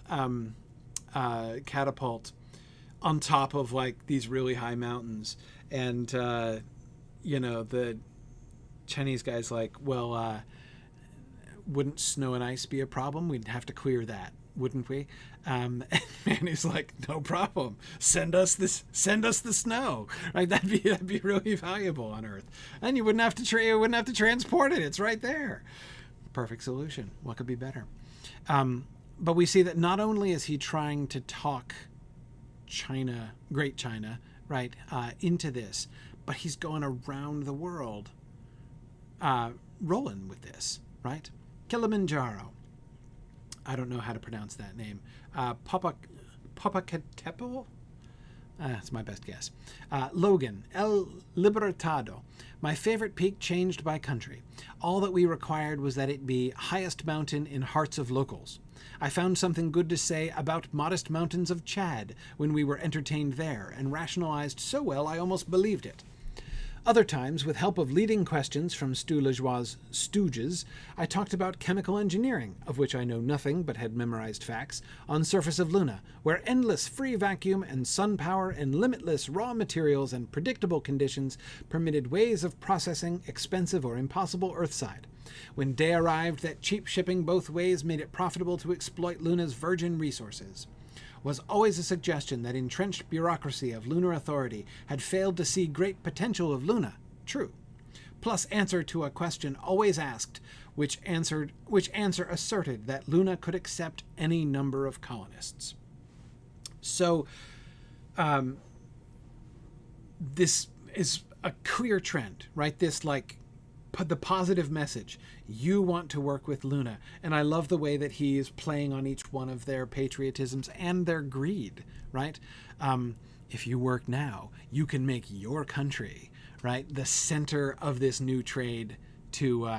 catapult on top of like these really high mountains, and the Chinese guy's like, well, wouldn't snow and ice be a problem? We'd have to clear that, wouldn't we? And Manny's like, no problem. Send us the snow, right? That'd be really valuable on Earth, and you wouldn't have to transport it. It's right there. Perfect solution. What could be better? But we see that not only is he trying to talk Great China, right, into this, but he's going around the world, rolling with this, right? Kilimanjaro. I don't know how to pronounce that name. Popocatépetl? That's my best guess. Logan, El Libertado. My favorite peak changed by country. All that we required was that it be highest mountain in hearts of locals. I found something good to say about modest mountains of Chad when we were entertained there, and rationalized so well I almost believed it. Other times, with help of leading questions from Stoulageois' stooges, I talked about chemical engineering, of which I know nothing but had memorized facts, on surface of Luna, where endless free vacuum and sun power and limitless raw materials and predictable conditions permitted ways of processing expensive or impossible Earthside. When day arrived that cheap shipping both ways made it profitable to exploit Luna's virgin resources. Was always a suggestion that entrenched bureaucracy of Lunar Authority had failed to see great potential of Luna. True. Plus answer to a question always asked, which answer asserted that Luna could accept any number of colonists. So, this is a clear trend, right? This, the positive message. You want to work with Luna. And I love the way that he is playing on each one of their patriotisms and their greed, right? If you work now, you can make your country, right, the center of this new trade to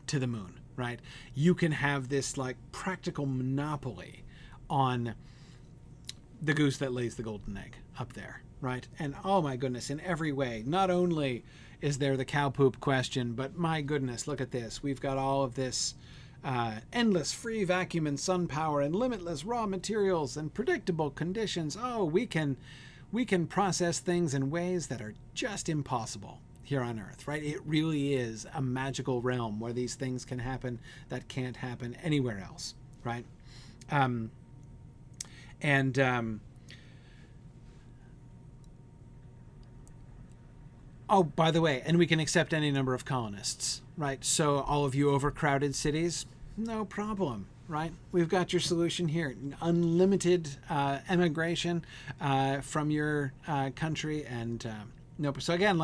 the moon, right? You can have this practical monopoly on the goose that lays the golden egg up there, right? And oh my goodness, in every way, not only is there the cow poop question, but my goodness, look at this. We've got all of this endless free vacuum and sun power and limitless raw materials and predictable conditions. Oh, we can process things in ways that are just impossible here on Earth, right? It really is a magical realm where these things can happen that can't happen anywhere else, right? Oh, by the way, and we can accept any number of colonists, right? So all of you overcrowded cities, no problem, right? We've got your solution here. Unlimited emigration from your country, and nope. So again,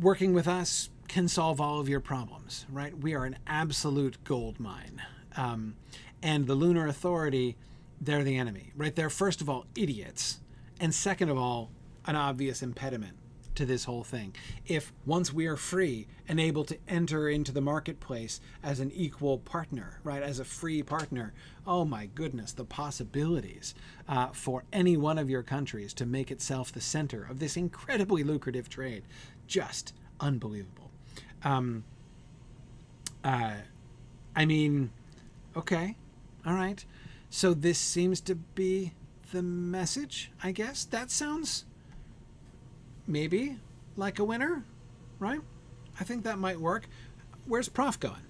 working with us can solve all of your problems, right? We are an absolute gold mine. And the Lunar Authority, they're the enemy, right? They're, first of all, idiots. And second of all, an obvious impediment to this whole thing. If once we are free and able to enter into the marketplace as an equal partner, right, as a free partner, oh my goodness, the possibilities for any one of your countries to make itself the center of this incredibly lucrative trade, just unbelievable. I mean, okay, all right. So this seems to be the message, I guess. That sounds maybe like a winner, right? I think that might work. Where's Prof going?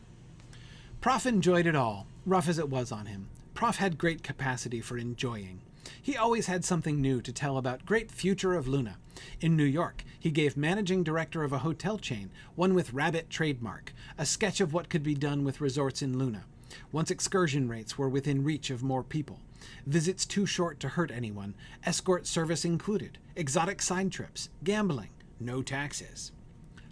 Prof enjoyed it all, rough as it was on him. Prof had great capacity for enjoying. He always had something new to tell about great future of Luna. In New York, he gave managing director of a hotel chain, one with rabbit trademark, a sketch of what could be done with resorts in Luna. Once excursion rates were within reach of more people. Visits too short to hurt anyone, escort service included, exotic side trips, gambling, no taxes.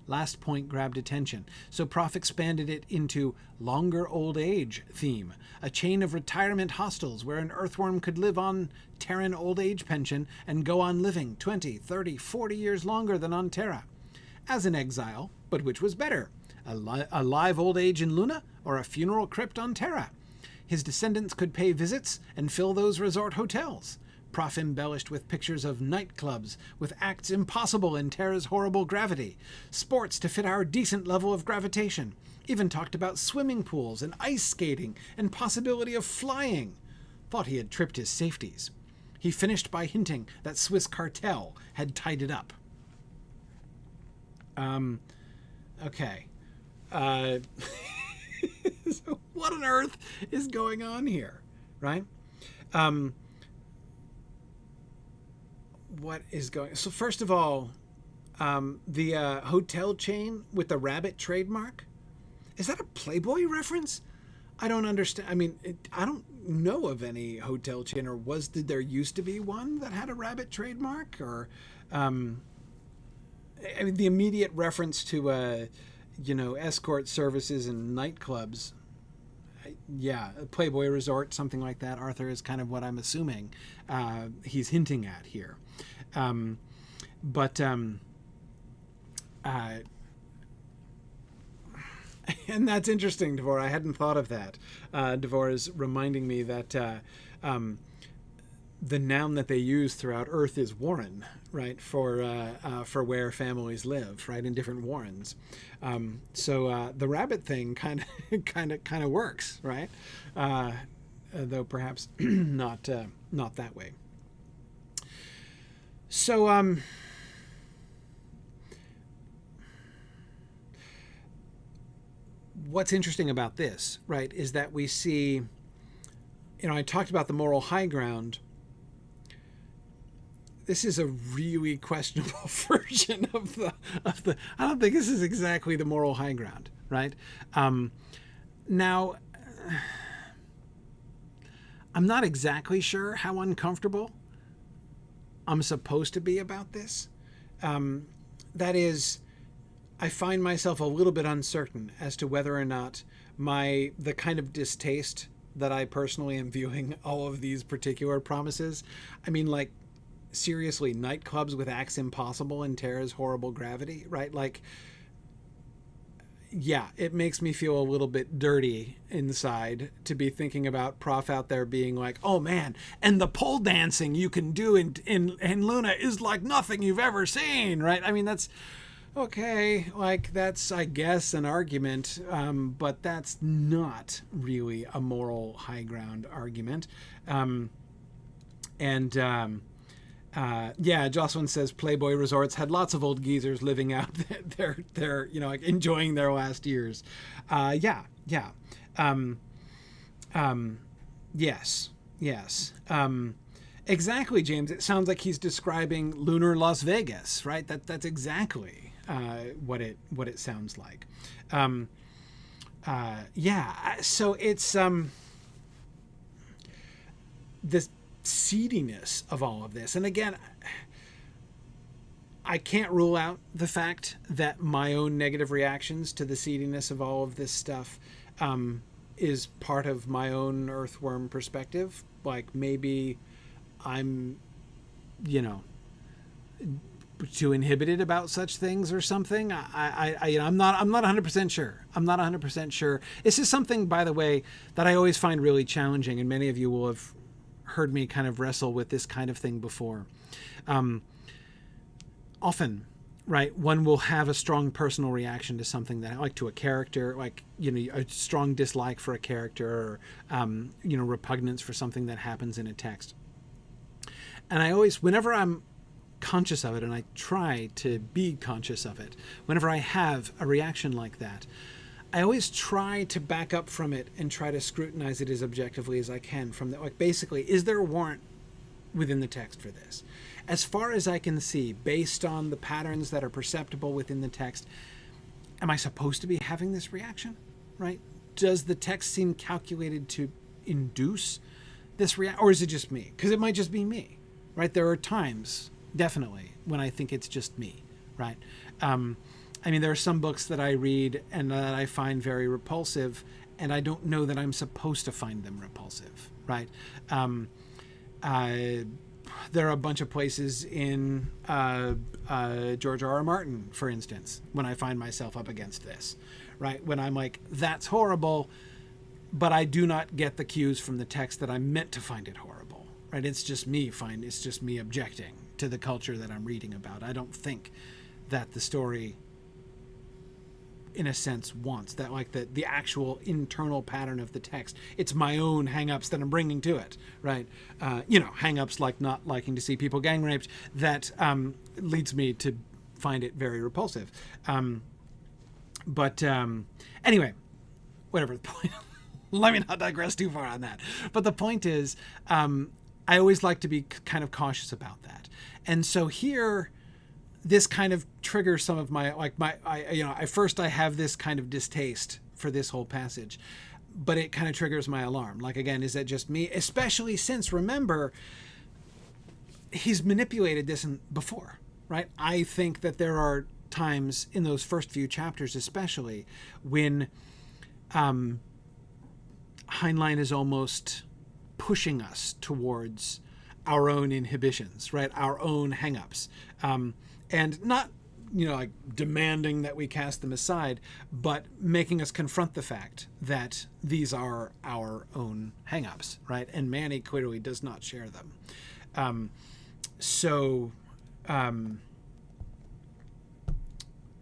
Last point grabbed attention, so Prof expanded it into longer old age theme, a chain of retirement hostels where an earthworm could live on Terran old age pension and go on living 20, 30, 40 years longer than on Terra. As an exile, but which was better, a live old age in Luna or a funeral crypt on Terra? His descendants could pay visits and fill those resort hotels. Prof embellished with pictures of nightclubs with acts impossible in Terra's horrible gravity, sports to fit our decent level of gravitation, even talked about swimming pools and ice skating and possibility of flying. Thought he had tripped his safeties. He finished by hinting that Swiss cartel had tied it up. Okay. So what on earth is going on here, right? What is going... So first of all, the hotel chain with the rabbit trademark, is that a Playboy reference? I don't understand. I mean, I don't know of any hotel chain, or did there used to be one that had a rabbit trademark? Or, I mean, the immediate reference to, escort services and nightclubs, yeah, a Playboy resort, something like that, Arthur, is kind of what I'm assuming he's hinting at here. And that's interesting, Devor. I hadn't thought of that. Devor is reminding me that the noun that they use throughout Earth is warren, right? For where families live, right, in different warrens. So the rabbit thing kind of works, right? Though perhaps not that way. So what's interesting about this, right, is that we see, I talked about the moral high ground. This is a really questionable version of the. I don't think this is exactly the moral high ground, right? Now, I'm not exactly sure how uncomfortable I'm supposed to be about this. That is, I find myself a little bit uncertain as to whether or not the kind of distaste that I personally am viewing all of these particular promises. I mean, like, seriously, nightclubs with acts impossible in Terra's horrible gravity, right? Like, yeah, it makes me feel a little bit dirty inside to be thinking about Prof out there being like, oh man, and the pole dancing you can do in Luna is like nothing you've ever seen, right? I mean, that's okay, like, that's, I guess, an argument, but that's not really a moral high ground argument. Yeah, Jocelyn says Playboy resorts had lots of old geezers living out their like enjoying their last years. Yes. Exactly, James. It sounds like he's describing lunar Las Vegas, right? That's exactly what it sounds like. So it's this seediness of all of this. And again, I can't rule out the fact that my own negative reactions to the seediness of all of this stuff is part of my own earthworm perspective. Like, maybe I'm, too inhibited about such things or something. I'm not 100% sure. I'm not 100% sure. This is something, by the way, that I always find really challenging, and many of you will have heard me kind of wrestle with this kind of thing before. Often, right, one will have a strong personal reaction to something that, like to a character, like, a strong dislike for a character, or, repugnance for something that happens in a text. And I always, whenever I'm conscious of it, and I try to be conscious of it, whenever I have a reaction like that, I always try to back up from it and try to scrutinize it as objectively as I can from that. Like, basically, is there a warrant within the text for this? As far as I can see, based on the patterns that are perceptible within the text, am I supposed to be having this reaction, right? Does the text seem calculated to induce this reaction, or is it just me? Because it might just be me, right? There are times, definitely, when I think it's just me, right? There are some books that I read and that I find very repulsive, and I don't know that I'm supposed to find them repulsive, right? There are a bunch of places in George R.R. Martin, for instance, when I find myself up against this, right? When I'm like, that's horrible, but I do not get the cues from the text that I'm meant to find it horrible, right? It's just me objecting to the culture that I'm reading about. I don't think that the story, in a sense, wants that, like the actual internal pattern of the text. It's my own hang-ups that I'm bringing to it, right? Hang-ups like not liking to see people gang raped, that leads me to find it very repulsive. Anyway, whatever the point. Let me not digress too far on that. But the point is, I always like to be kind of cautious about that. And so here, this kind of triggers some of I have this kind of distaste for this whole passage, but it kind of triggers my alarm. Like, again, is that just me? Especially since, remember, he's manipulated this before, right? I think that there are times in those first few chapters, especially, when Heinlein is almost pushing us towards our own inhibitions, right? Our own hang-ups. And not, like demanding that we cast them aside, but making us confront the fact that these are our own hang-ups, right? And Manny clearly does not share them.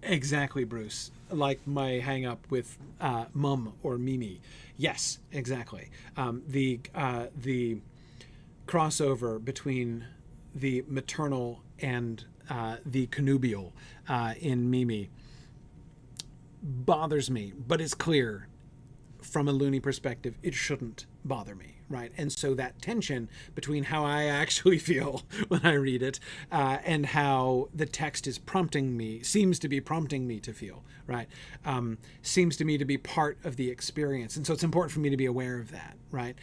Exactly, Bruce. Like my hang-up with Mum or Mimi. Yes, exactly. The crossover between the maternal and the connubial in Mimi bothers me, but it's clear from a loony perspective it shouldn't bother me, right? And so that tension between how I actually feel when I read it and how the text is seems to be prompting me to feel, right? Seems to me to be part of the experience. And so it's important for me to be aware of that, right?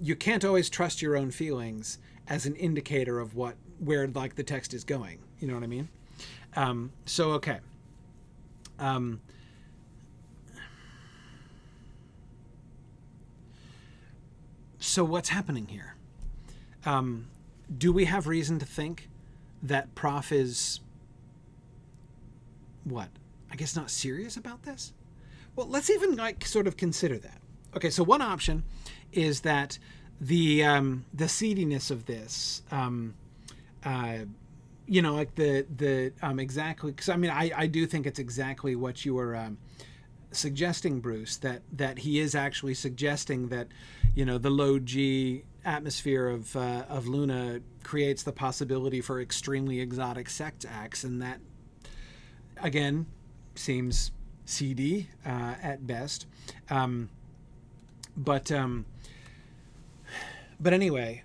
You can't always trust your own feelings as an indicator of where like the text is going. You know what I mean? Okay. So what's happening here? Do we have reason to think that Prof is, not serious about this? Well, let's even sort of consider that. Okay, so one option is that the seediness of this, exactly, because I do think it's exactly what you were suggesting, Bruce, that he is actually suggesting that, the low G atmosphere of Luna creates the possibility for extremely exotic sex acts, and that, again, seems seedy at best. But anyway,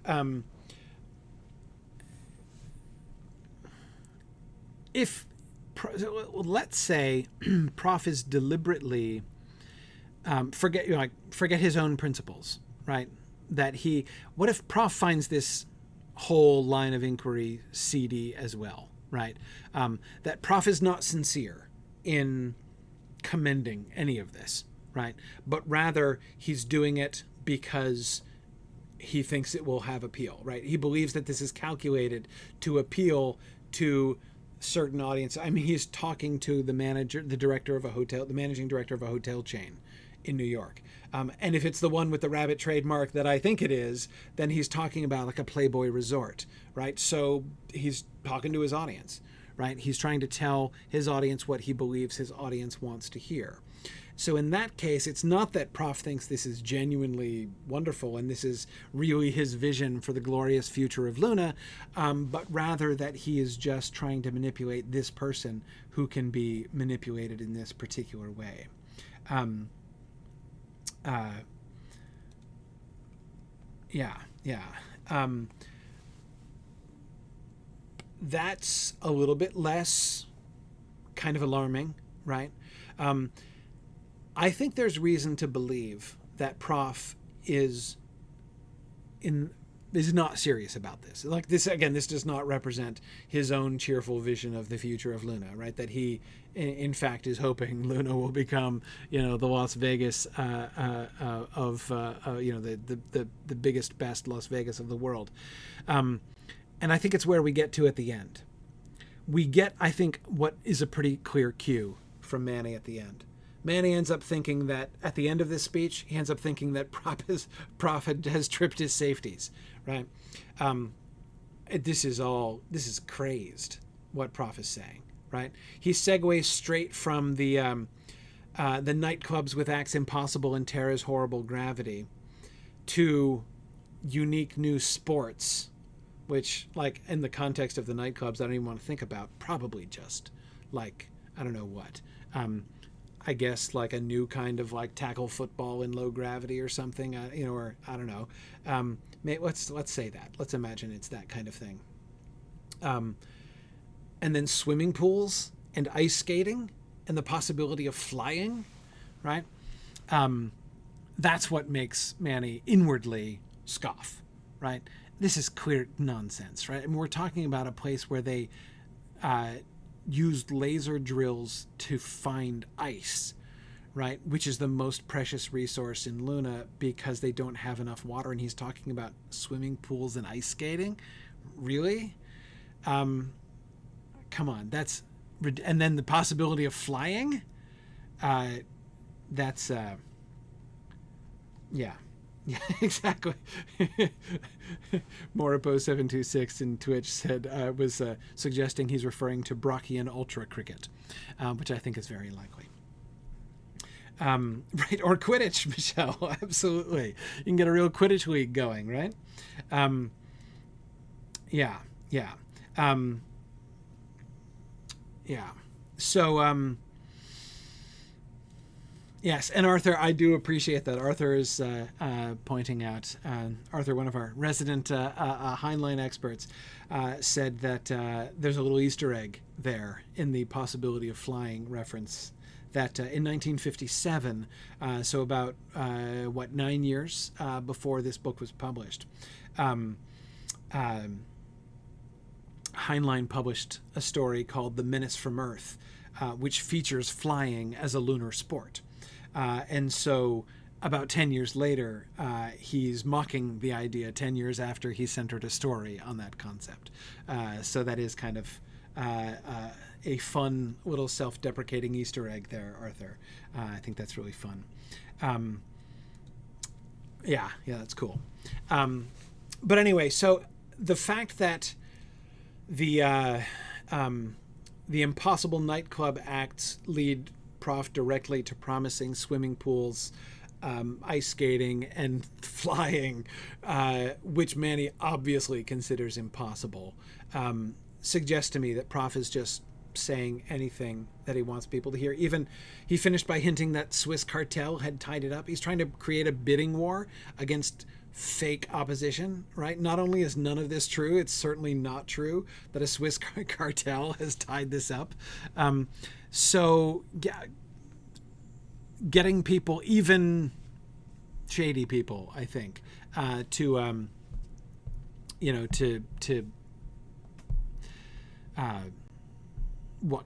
let's say Prof is deliberately forget his own principles, right? What if Prof finds this whole line of inquiry seedy as well, right? That Prof is not sincere in commending any of this, right? But rather he's doing it because he thinks it will have appeal, right? He believes that this is calculated to appeal to certain audience. I mean, he's talking to the manager, the director of a hotel, the managing director of a hotel chain in New York. And if it's the one with the rabbit trademark that I think it is, then he's talking about like a Playboy resort, right? So he's talking to his audience, right? He's trying to tell his audience what he believes his audience wants to hear. So in that case, it's not that Prof thinks this is genuinely wonderful and this is really his vision for the glorious future of Luna, but rather that he is just trying to manipulate this person who can be manipulated in this particular way. That's a little bit less kind of alarming, right? I think there's reason to believe that Prof is not serious about this. Like this, again, this does not represent his own cheerful vision of the future of Luna, right? That he, in fact, is hoping Luna will become, the Las Vegas of, the biggest, best Las Vegas of the world. And I think it's where we get to at the end. We get, I think, what is a pretty clear cue from Manny at the end. Manny ends up thinking that at the end of this speech, he ends up thinking that Prof has tripped his safeties, right? This is crazed what Prof is saying, right? He segues straight from the nightclubs with acts impossible and Terra's horrible gravity to unique new sports, which, like, in the context of the nightclubs, I don't even want to think about. Probably just like, I don't know what. I guess like a new kind of like tackle football in low gravity or something, or I don't know. Let's say that. Let's imagine it's that kind of thing. And then swimming pools and ice skating and the possibility of flying, right? That's what makes Manny inwardly scoff, right? This is clear nonsense, right? I mean, we're talking about a place where they used laser drills to find ice, right? Which is the most precious resource in Luna because they don't have enough water. And he's talking about swimming pools and ice skating. Really? Come on. And then the possibility of flying. Yeah, exactly. Moripo726 in Twitch said was suggesting he's referring to Brockian ultra cricket, which I think is very likely. Right, or Quidditch, Michelle. Absolutely, you can get a real Quidditch league going, right? So yes, and Arthur, I do appreciate that. Arthur is pointing out, Arthur, one of our resident Heinlein experts, said that there's a little Easter egg there in the possibility of flying reference, that in 1957, so about, 9 years before this book was published, Heinlein published a story called The Menace from Earth, which features flying as a lunar sport. And so about 10 years later, he's mocking the idea 10 years after he centered a story on that concept. So that is kind of a fun little self-deprecating Easter egg there, Arthur. I think that's really fun. Yeah, that's cool. But anyway, so the fact that the impossible nightclub acts lead Prof directly to promising swimming pools, ice skating, and flying, which Manny obviously considers impossible, suggests to me that Prof is just saying anything that he wants people to hear. Even he finished by hinting that Swiss cartel had tied it up. He's trying to create a bidding war against fake opposition, right? Not only is none of this true, it's certainly not true that a Swiss cartel has tied this up. So yeah, getting people, even shady people, I think, to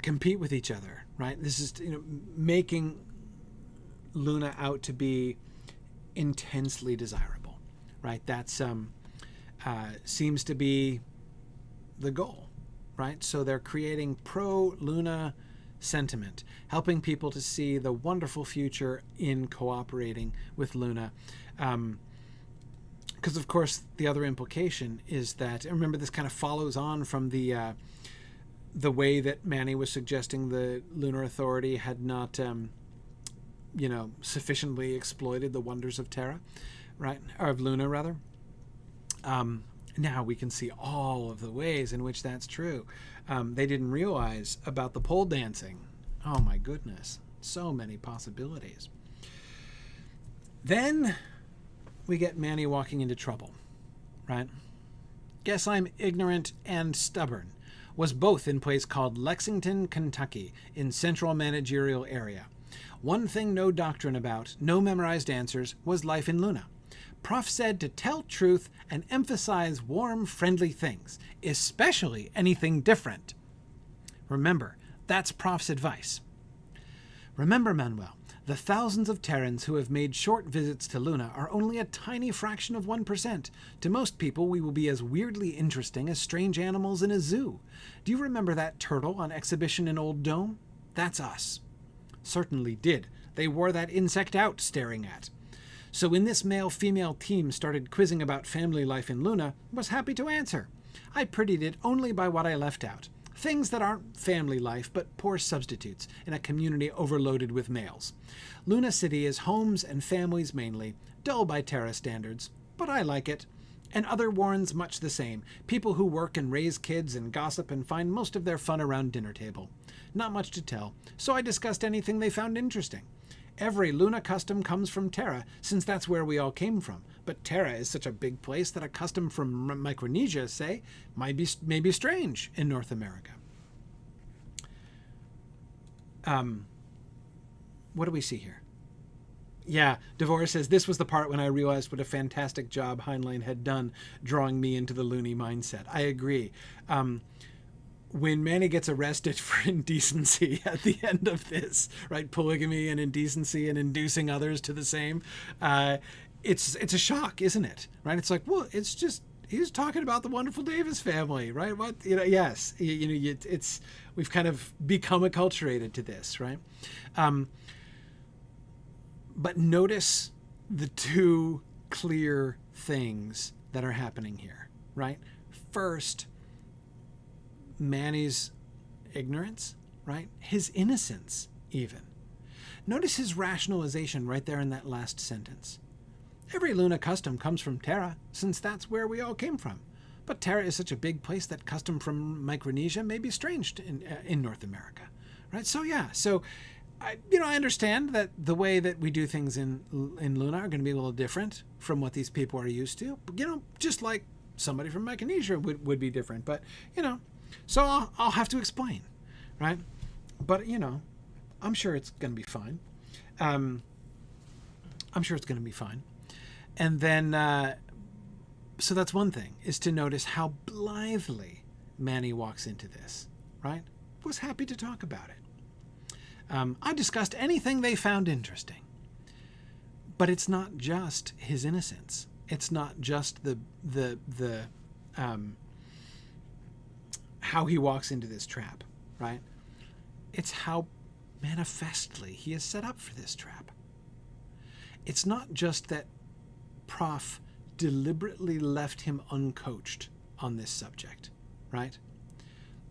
compete with each other, right? This is, making Luna out to be intensely desirable, right? That's seems to be the goal, right? So they're creating pro-Luna sentiment, helping people to see the wonderful future in cooperating with Luna. Because, of course, the other implication is that, and remember, this kind of follows on from the way that Manny was suggesting the Lunar Authority had not, sufficiently exploited the wonders of Terra, right? Or of Luna, rather. Now we can see all of the ways in which that's true. They didn't realize about the pole dancing. Oh my goodness. So many possibilities. Then we get Manny walking into trouble, right? Guess I'm ignorant and stubborn. Was both in place called Lexington, Kentucky, in central managerial area. One thing no doctrine about, no memorized answers, was life in Luna. Prof said to tell truth and emphasize warm, friendly things, especially anything different. Remember, that's Prof's advice. Remember, Manuel, the thousands of Terrans who have made short visits to Luna are only a tiny fraction of 1%. To most people, we will be as weirdly interesting as strange animals in a zoo. Do you remember that turtle on exhibition in Old Dome? That's us. Certainly did. They wore that insect out staring at. So when this male-female team started quizzing about family life in Luna, was happy to answer. I prettied it only by what I left out. Things that aren't family life, but poor substitutes in a community overloaded with males. Luna City is homes and families mainly, dull by Terra standards, but I like it. And other Warrens much the same, people who work and raise kids and gossip and find most of their fun around dinner table. Not much to tell, so I discussed anything they found interesting. Every Luna custom comes from Terra, since that's where we all came from. But Terra is such a big place that a custom from Micronesia, say, may be strange in North America. What do we see here? Yeah, Devore says, this was the part when I realized what a fantastic job Heinlein had done drawing me into the loony mindset. I agree. When Manny gets arrested for indecency at the end of this, right, polygamy and indecency and inducing others to the same, it's a shock, isn't it? Right? It's like, well, it's just, he's talking about the wonderful Davis family, right? What, yes, it's we've kind of become acculturated to this, right? But notice the two clear things that are happening here, right? First, Manny's ignorance, right? His innocence, even. Notice his rationalization right there in that last sentence. Every Luna custom comes from Terra, since that's where we all came from. But Terra is such a big place that custom from Micronesia may be strange in North America, right? So yeah, I understand that the way that we do things in Luna are going to be a little different from what these people are used to. Just like somebody from Micronesia would be different. But, so I'll have to explain, right? But, I'm sure it's going to be fine. I'm sure it's going to be fine. And then, so that's one thing, is to notice how blithely Manny walks into this, right? Was happy to talk about it. I discussed anything they found interesting. But it's not just his innocence. It's not just the how he walks into this trap, right? It's how manifestly he is set up for this trap. It's not just that Prof deliberately left him uncoached on this subject, right?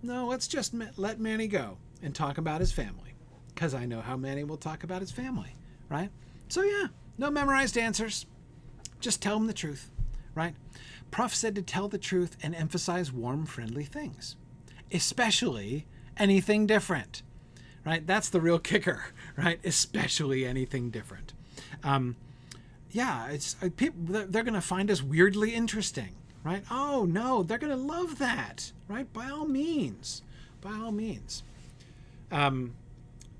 No, let's just let Manny go and talk about his family, because I know how Manny will talk about his family, right? So yeah, no memorized answers. Just tell him the truth, right? Prof said to tell the truth and emphasize warm, friendly things, especially anything different, right? That's the real kicker, right? Especially anything different. Yeah, it's people, they're going to find us weirdly interesting, right? Oh no, they're going to love that, right? By all means,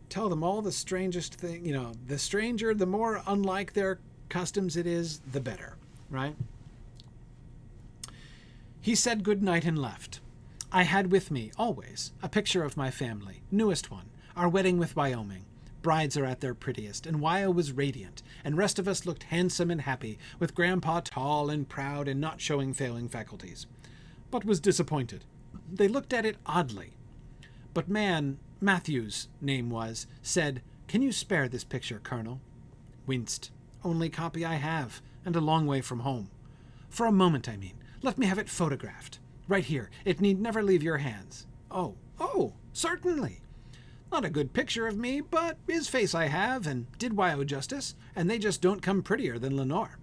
tell them all the strangest thing, the stranger, the more unlike their customs it is, the better, right? He said good night and left. I had with me, always, a picture of my family, newest one, our wedding with Wyoming. Brides are at their prettiest, and Wyo was radiant, and rest of us looked handsome and happy, with Grandpa tall and proud and not showing failing faculties. But was disappointed. They looked at it oddly. But Matthew's name was, said, "Can you spare this picture, Colonel?" Winced. "Only copy I have, and a long way from home." "For a moment, I mean. Let me have it photographed. Right here. It need never leave your hands." Oh, certainly. Not a good picture of me, but his face I have, and did Wyo justice, and they just don't come prettier than Lenore.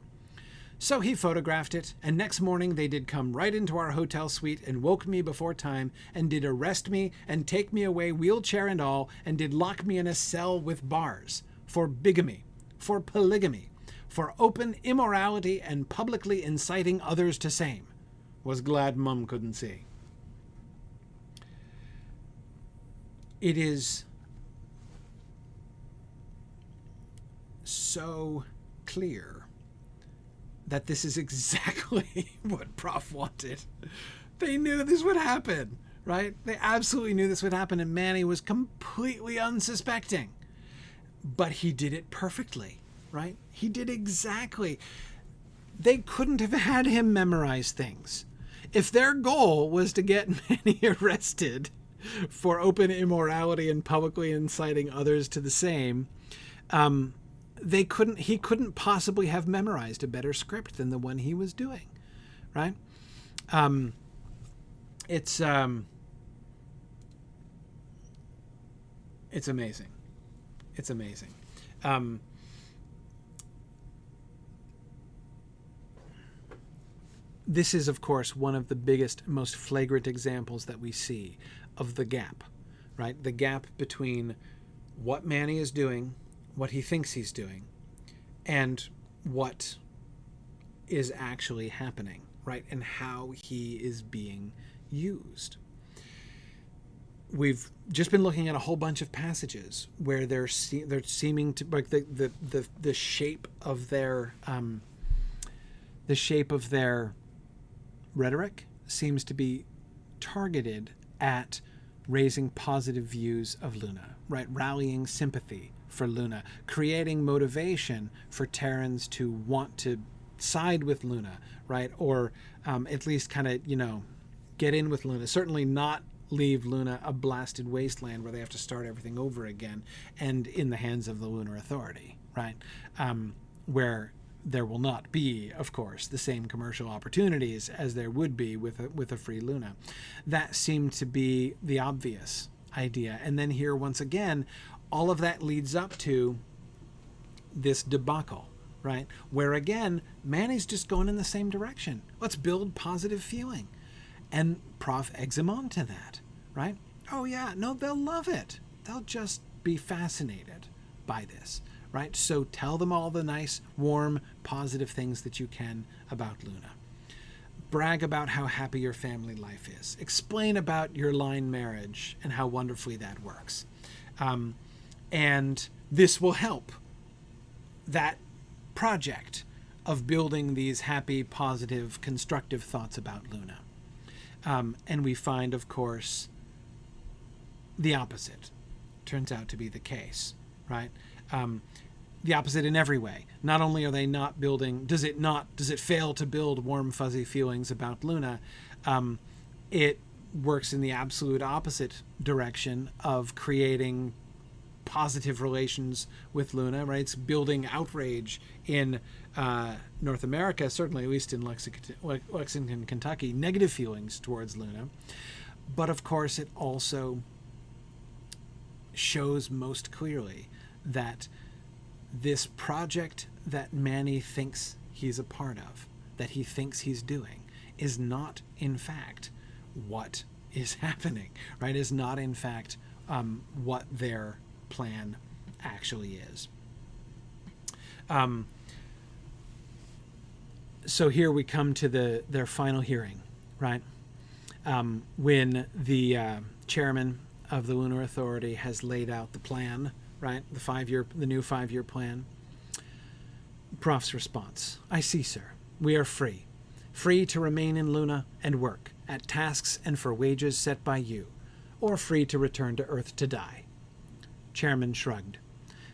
So he photographed it, and next morning they did come right into our hotel suite and woke me before time, and did arrest me and take me away, wheelchair and all, and did lock me in a cell with bars, for bigamy, for polygamy, for open immorality and publicly inciting others to same. Was glad Mum couldn't see. It is so clear that this is exactly what Prof wanted. They knew this would happen, right? They absolutely knew this would happen, and Manny was completely unsuspecting. But he did it perfectly, right? He did exactly. They couldn't have had him memorize things. If their goal was to get Manny arrested for open immorality and publicly inciting others to the same, he couldn't possibly have memorized a better script than the one he was doing, right? It's amazing. It's amazing. This is, of course, one of the biggest, most flagrant examples that we see of the gap, right? The gap between what Manny is doing, what he thinks he's doing, and what is actually happening, right? And how he is being used. We've just been looking at a whole bunch of passages where they're seeming to, like, the shape of their rhetoric seems to be targeted at raising positive views of Luna, right? Rallying sympathy for Luna, creating motivation for Terrans to want to side with Luna, right? Or at least kind of, get in with Luna. Certainly not leave Luna a blasted wasteland where they have to start everything over again and in the hands of the Lunar Authority, right? Where there will not be, of course, the same commercial opportunities as there would be with a free Luna. That seemed to be the obvious idea. And then here, once again, all of that leads up to this debacle, right? Where, again, Manny's just going in the same direction. Let's build positive feeling. And Prof eggs him on to that, right? Oh, yeah, no, they'll love it. They'll just be fascinated by this. Right? So tell them all the nice, warm, positive things that you can about Luna. Brag about how happy your family life is. Explain about your line marriage and how wonderfully that works. And this will help that project of building these happy, positive, constructive thoughts about Luna. And we find, of course, the opposite turns out to be the case, right? The opposite in every way. Not only are they not building, does it fail to build warm, fuzzy feelings about Luna, it works in the absolute opposite direction of creating positive relations with Luna, right? It's building outrage in North America, certainly at least in Lexington, Kentucky, negative feelings towards Luna. But of course, it also shows most clearly that this project that Manny thinks he's a part of, that he thinks he's doing, is not, in fact, what is happening, right? Is not, in fact, what their plan actually is. So here we come to their final hearing, right? When the chairman of the Lunar Authority has laid out the plan, right? The new 5-year plan. Prof's response: "I see, sir. We are free. Free to remain in Luna and work at tasks and for wages set by you, or free to return to Earth to die." Chairman shrugged.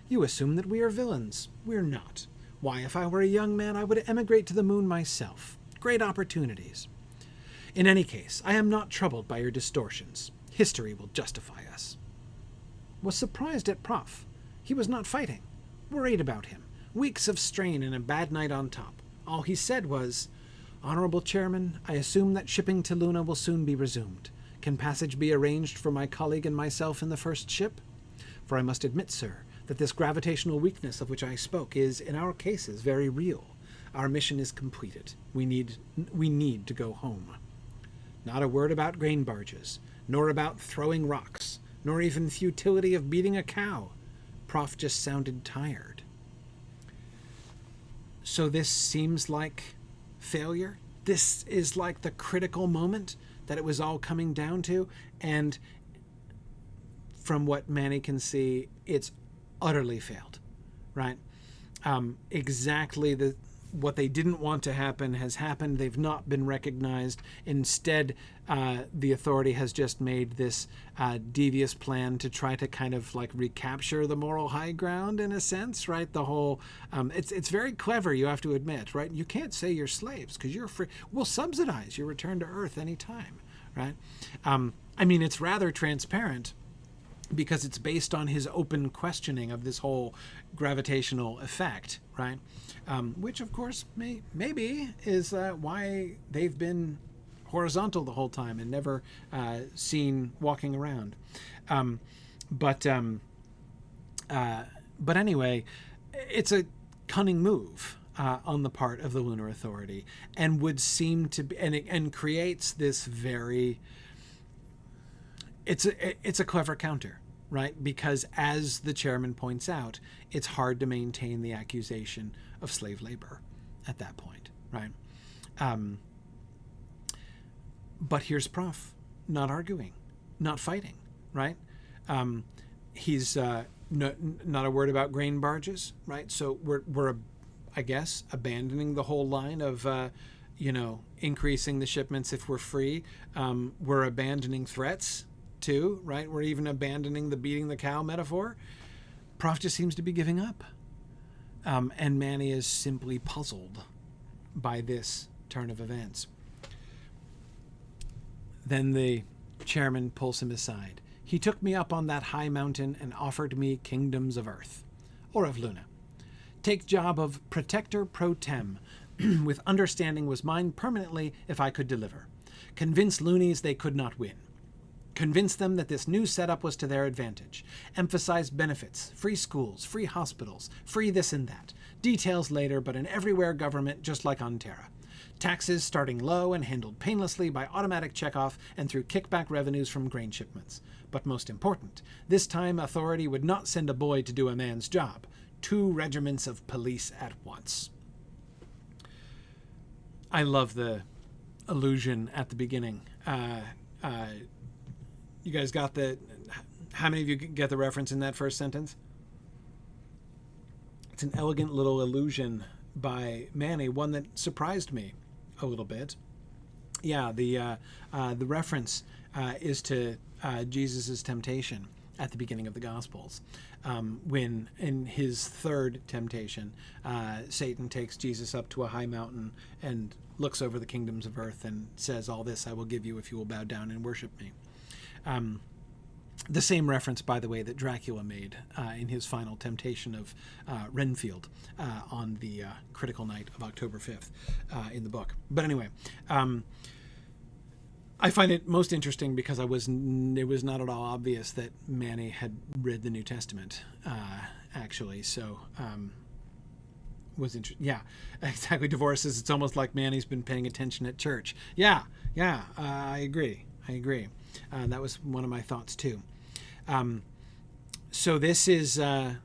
"You assume that we are villains. We're not. Why, if I were a young man, I would emigrate to the moon myself. Great opportunities. In any case, I am not troubled by your distortions. History will justify us. Was surprised at Prof. He was not fighting. Worried about him. Weeks of strain and a bad night on top. All he said was, Honorable Chairman, I assume that shipping to Luna will soon be resumed. Can passage be arranged for my colleague and myself in the first ship? For I must admit, sir, that this gravitational weakness of which I spoke is, in our cases, very real. Our mission is completed. We need to go home. Not a word about grain barges, nor about throwing rocks, nor even futility of beating a cow. Prof just sounded tired. So this seems like failure? This is like the critical moment that it was all coming down to, and from what Manny can see, it's utterly failed, right? Exactly what they didn't want to happen has happened. They've not been recognized. Instead, the authority has just made this devious plan to try to kind of like recapture the moral high ground in a sense, right? The whole, it's very clever, you have to admit, right? You can't say you're slaves because you're free. We'll subsidize your return to Earth anytime, right? I mean, it's rather transparent because it's based on his open questioning of this whole gravitational effect, right? Which, of course, maybe is why they've been horizontal the whole time and never seen walking around. But anyway, it's a cunning move on the part of the Lunar Authority, and would seem to be, and creates this very. It's a clever counter, right? Because as the chairman points out, it's hard to maintain the accusation of slave labor at that point, right? But here's Prof, not arguing, not fighting, right? He's not a word about grain barges, right? So we're I guess, abandoning the whole line of, increasing the shipments if we're free. We're abandoning threats too, right? We're even abandoning the beating the cow metaphor. Prof just seems to be giving up. And Manny is simply puzzled by this turn of events. Then the chairman pulls him aside. He took me up on that high mountain and offered me kingdoms of Earth, or of Luna. Take job of protector pro tem, with understanding was mine permanently if I could deliver. Convince loonies they could not win. Convince them that this new setup was to their advantage. Emphasize benefits, free schools, free hospitals, free this and that. Details later, but an everywhere government just like on Terra. Taxes starting low and handled painlessly by automatic checkoff and through kickback revenues from grain shipments. But most important, this time authority would not send a boy to do a man's job. 2 regiments of police at once. I love the allusion at the beginning. You guys got how many of you get the reference in that first sentence? It's an elegant little allusion by Manny, one that surprised me a little bit. Yeah, the reference is to Jesus' temptation at the beginning of the Gospels, when in his third temptation, Satan takes Jesus up to a high mountain and looks over the kingdoms of earth and says, all this I will give you if you will bow down and worship me. The same reference, by the way, that Dracula made in his final temptation of Renfield on the critical night of October 5th in the book. But anyway, I find it most interesting because it was not at all obvious that Manny had read the New Testament, actually. So was interesting. Yeah, exactly. Divorces. It's almost like Manny's been paying attention at church. Yeah. I agree. That was one of my thoughts too. So this is the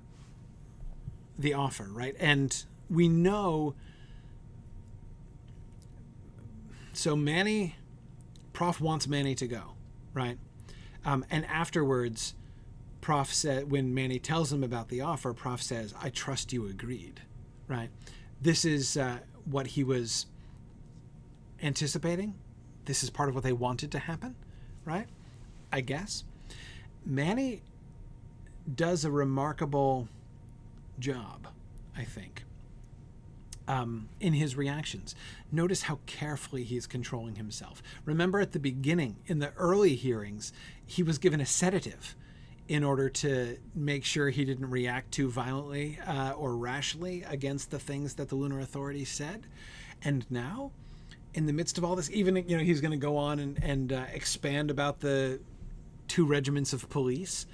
offer, right? And we know. So Prof wants Manny to go, right? And afterwards, Prof said, when Manny tells him about the offer, Prof says, I trust you agreed, right? This is what he was anticipating. This is part of what they wanted to happen, right? I guess. Manny does a remarkable job, I think, in his reactions. Notice how carefully he is controlling himself. Remember at the beginning, in the early hearings, he was given a sedative in order to make sure he didn't react too violently or rashly against the things that the lunar authorities said. And now, in the midst of all this, even, he's going to go on and expand about the 2 regiments of police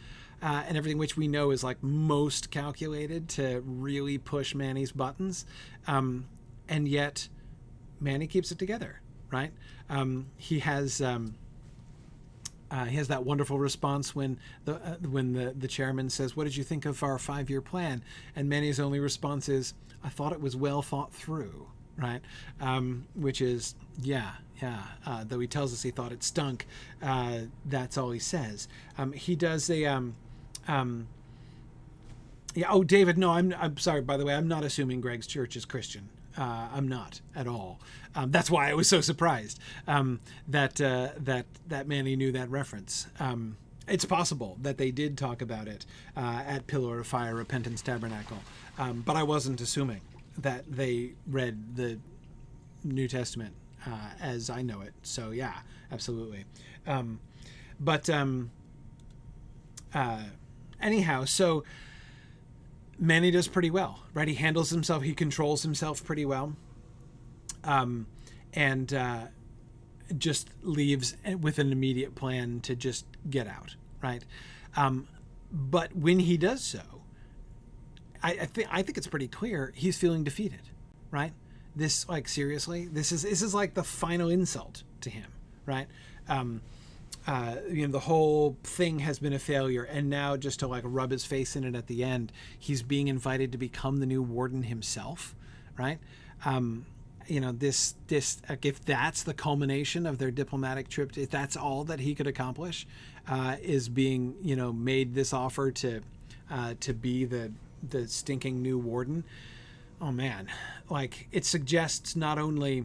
and everything, which we know is like most calculated to really push Manny's buttons. And yet Manny keeps it together, right? He has that wonderful response when the chairman says, "What did you think of our 5-year plan?" And Manny's only response is, "I thought it was well thought through," right? Which is, though he tells us he thought it stunk, that's all he says. He does a, David, no, I'm sorry, by the way, I'm not assuming Greg's church is Christian. I'm not at all. That's why I was so surprised that Manny knew that reference. It's possible that they did talk about it at Pillar of Fire Repentance Tabernacle, but I wasn't assuming that they read the New Testament as I know it. So yeah, absolutely. Anyhow, so Manny does pretty well, right? He handles himself, he controls himself pretty well, and just leaves with an immediate plan to just get out, right? But when he does so, I think it's pretty clear he's feeling defeated, right? This, like, seriously, this is like the final insult to him, right? The whole thing has been a failure, and now just to like rub his face in it at the end, he's being invited to become the new warden himself, right? This if that's the culmination of their diplomatic trip, if that's all that he could accomplish, is being made this offer to be the stinking new warden. Oh man, like, it suggests not only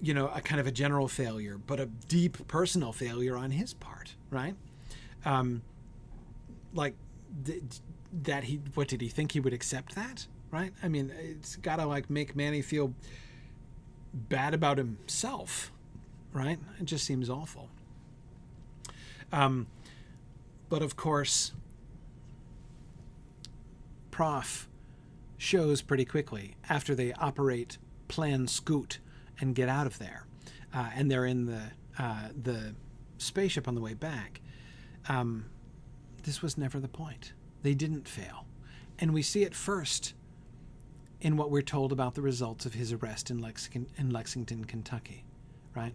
a kind of a general failure, but a deep personal failure on his part, right? What did he think he would accept that, right? I mean, it's gotta like make Manny feel bad about himself, right? It just seems awful. But of course, Prof shows pretty quickly after they operate Plan Scoot and get out of there, and they're in the spaceship on the way back. This was never the point. They didn't fail, and we see it first in what we're told about the results of his arrest in Lexington, Kentucky, right?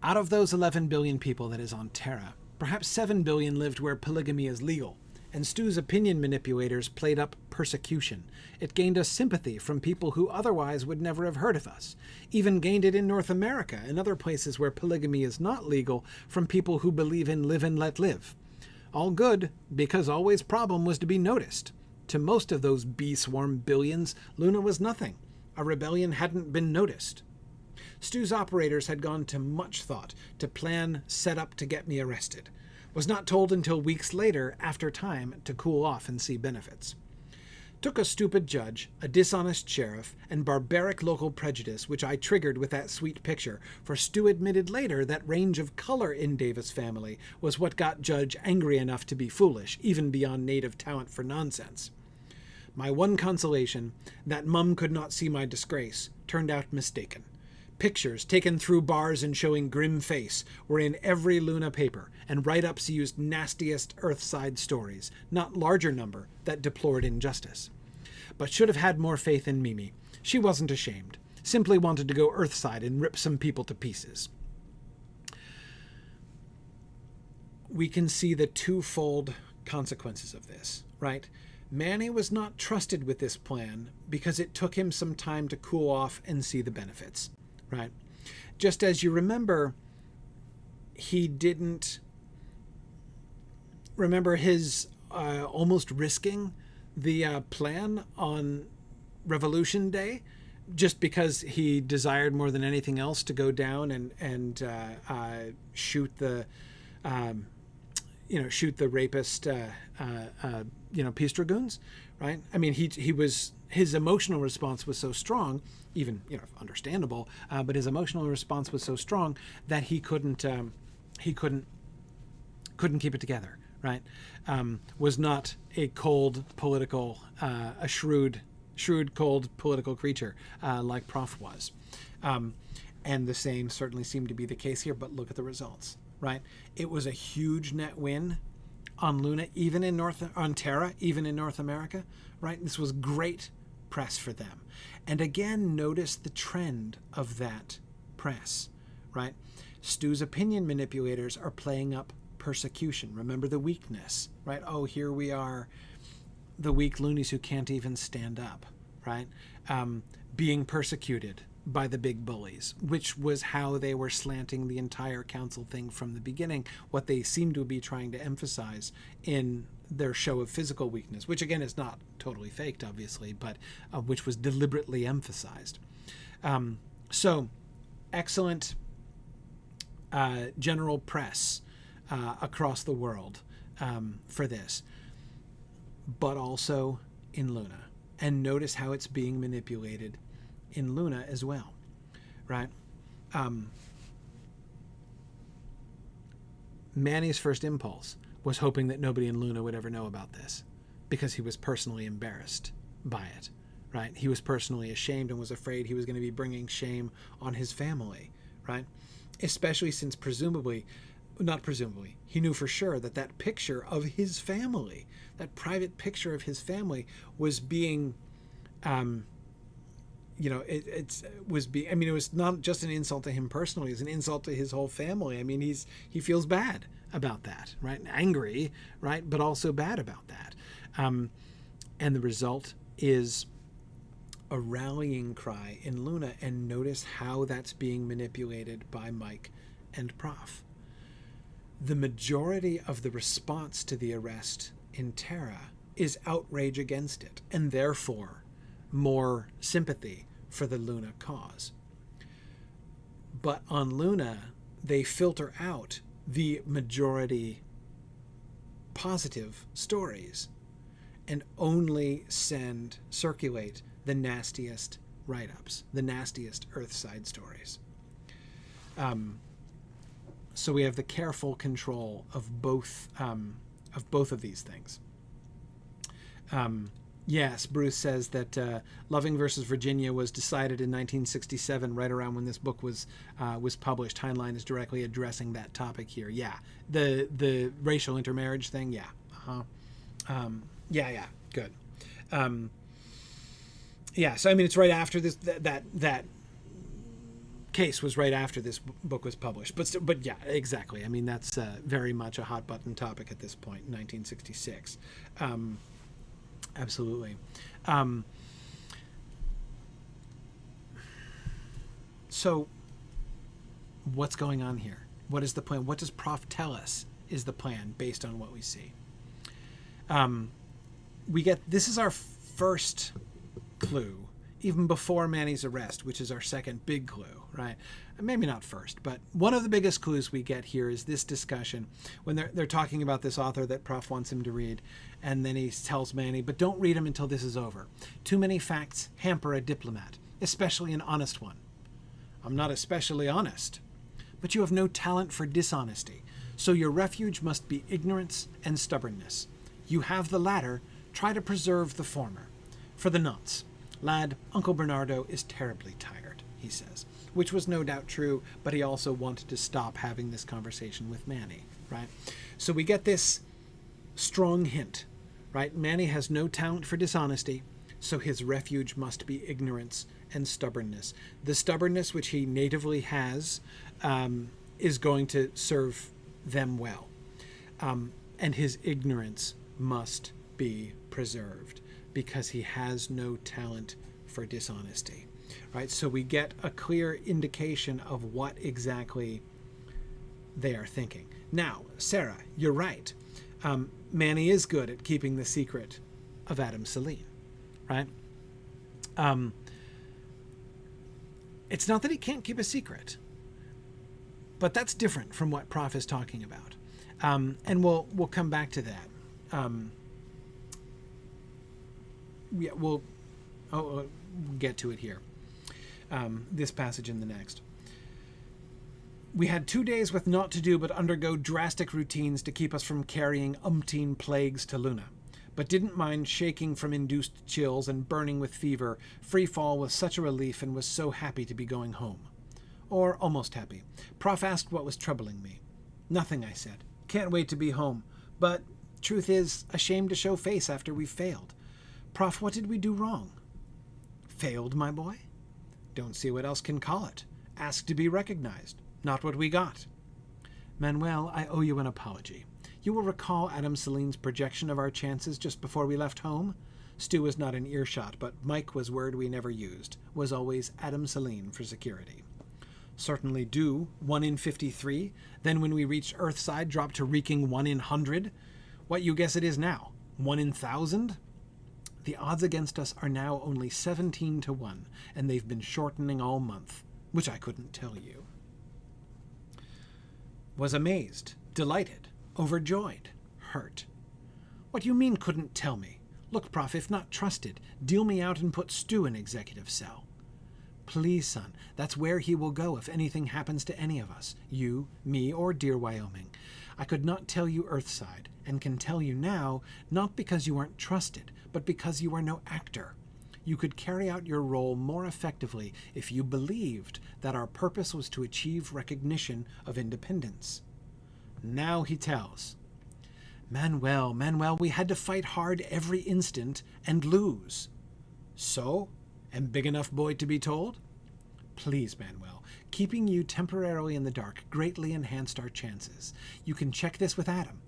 Out of those 11 billion people that is on Terra, perhaps 7 billion lived where polygamy is legal, and Stu's opinion manipulators played up persecution. It gained us sympathy from people who otherwise would never have heard of us, even gained it in North America and other places where polygamy is not legal from people who believe in live and let live. All good, because always problem was to be noticed. To most of those bee-swarm billions, Luna was nothing. A rebellion hadn't been noticed. Stu's operators had gone to much thought to plan set up to get me arrested. Was not told until weeks later, after time, to cool off and see benefits. Took a stupid judge, a dishonest sheriff, and barbaric local prejudice, which I triggered with that sweet picture, for Stu admitted later that range of color in Davis family was what got Judge angry enough to be foolish, even beyond native talent for nonsense. My one consolation, that Mum could not see my disgrace, turned out mistaken. Pictures taken through bars and showing grim face were in every Luna paper, and write-ups used nastiest Earthside stories, not larger number, that deplored injustice. But should have had more faith in Mimi. She wasn't ashamed. Simply wanted to go Earthside and rip some people to pieces. We can see the twofold consequences of this, right? Manny was not trusted with this plan because it took him some time to cool off and see the benefits. Right. Just as you remember, he didn't remember his almost risking the plan on Revolution Day just because he desired more than anything else to go down and shoot the shoot the rapist, peace dragoons, right? I mean, his emotional response was so strong, even understandable, but his emotional response was so strong that he couldn't keep it together, right? Was not a cold political, a shrewd, cold political creature like Prof was. And the same certainly seemed to be the case here, but look at the results, right? It was a huge net win on Luna, on Terra, even in North America, right? This was great press for them. And again, notice the trend of that press, right? Stu's opinion manipulators are playing up persecution. Remember the weakness, right? Oh, here we are, the weak loonies who can't even stand up, right? Being persecuted by the big bullies, which was how they were slanting the entire council thing from the beginning, what they seem to be trying to emphasize in their show of physical weakness, which again is not totally faked, obviously, but which was deliberately emphasized. So excellent general press across the world for this, but also in Luna. And notice how it's being manipulated in Luna as well, right? Manny's first impulse was hoping that nobody in Luna would ever know about this because he was personally embarrassed by it, right? He was personally ashamed and was afraid he was going to be bringing shame on his family, right? Especially since he knew for sure that picture of his family, that private picture of his family was being, it was not just an insult to him personally, it was an insult to his whole family. I mean, he feels bad about that, right? Angry, right? But also bad about that. And the result is a rallying cry in Luna, and notice how that's being manipulated by Mike and Prof. The majority of the response to the arrest in Terra is outrage against it, and therefore more sympathy for the Luna cause. But on Luna, they filter out the majority positive stories and only circulate the nastiest write-ups, the nastiest Earthside stories. So we have the careful control of both of these things. Yes, Bruce says that Loving versus Virginia was decided in 1967, right around when this book was published. Heinlein is directly addressing that topic here. Yeah, the racial intermarriage thing. Yeah, yeah, good. Yeah, so I mean, it's right after this that case was right after this book was published, but yeah, exactly. I mean, that's very much a hot button topic at this point in 1966. Absolutely. So what's going on here? What is the plan? What does Prof tell us is the plan based on what we see? This is our first clue, even before Manny's arrest, which is our second big clue, right? Maybe not first, but one of the biggest clues we get here is this discussion when they're talking about this author that Prof wants him to read, and then he tells Manny, but don't read him until this is over. Too many facts hamper a diplomat, especially an honest one. I'm not especially honest, but you have no talent for dishonesty, so your refuge must be ignorance and stubbornness. You have the latter, try to preserve the former. For the nonce, lad, Uncle Bernardo is terribly tired, he says, which was no doubt true, but he also wanted to stop having this conversation with Manny, right? So we get this strong hint, right? Manny has no talent for dishonesty, so his refuge must be ignorance and stubbornness. The stubbornness which he natively has is going to serve them well, and his ignorance must be preserved because he has no talent for dishonesty, right? So we get a clear indication of what exactly they are thinking. Now, Sarah, you're right. Manny is good at keeping the secret of Adam Celine, right? It's not that he can't keep a secret, but that's different from what Prof is talking about. And we'll come back to that. Yeah, we'll get to it here. This passage and the next. We had 2 days with naught to do but undergo drastic routines to keep us from carrying umpteen plagues to Luna, but didn't mind shaking from induced chills and burning with fever. Free fall was such a relief and was so happy to be going home. Or almost happy. Prof asked what was troubling me. Nothing, I said. Can't wait to be home. But, truth is, ashamed to show face after we've failed. Prof, what did we do wrong? Failed, my boy? Don't see what else can call it. Asked to be recognized. Not what we got. Manuel, I owe you an apology. You will recall Adam Celine's projection of our chances just before we left home? Stu was not in earshot, but Mike was word we never used. Was always Adam Celine for security. Certainly do. 1 in 53. Then when we reached Earthside, dropped to reeking 1 in 100. What you guess it is now? 1 in 1,000? The odds against us are now only 17 to 1, and they've been shortening all month, which I couldn't tell you. Was amazed, delighted, overjoyed, hurt. What do you mean couldn't tell me? Look, Prof, if not trusted, deal me out and put Stu in executive cell. Please, son, that's where he will go if anything happens to any of us, you, me, or dear Wyoming. I could not tell you Earthside, and can tell you now, not because you aren't trusted, but because you are no actor. You could carry out your role more effectively if you believed that our purpose was to achieve recognition of independence. Now he tells. Manuel, we had to fight hard every instant and lose. So? Am big enough boy to be told? Please, Manuel, keeping you temporarily in the dark greatly enhanced our chances. You can check this with Adam.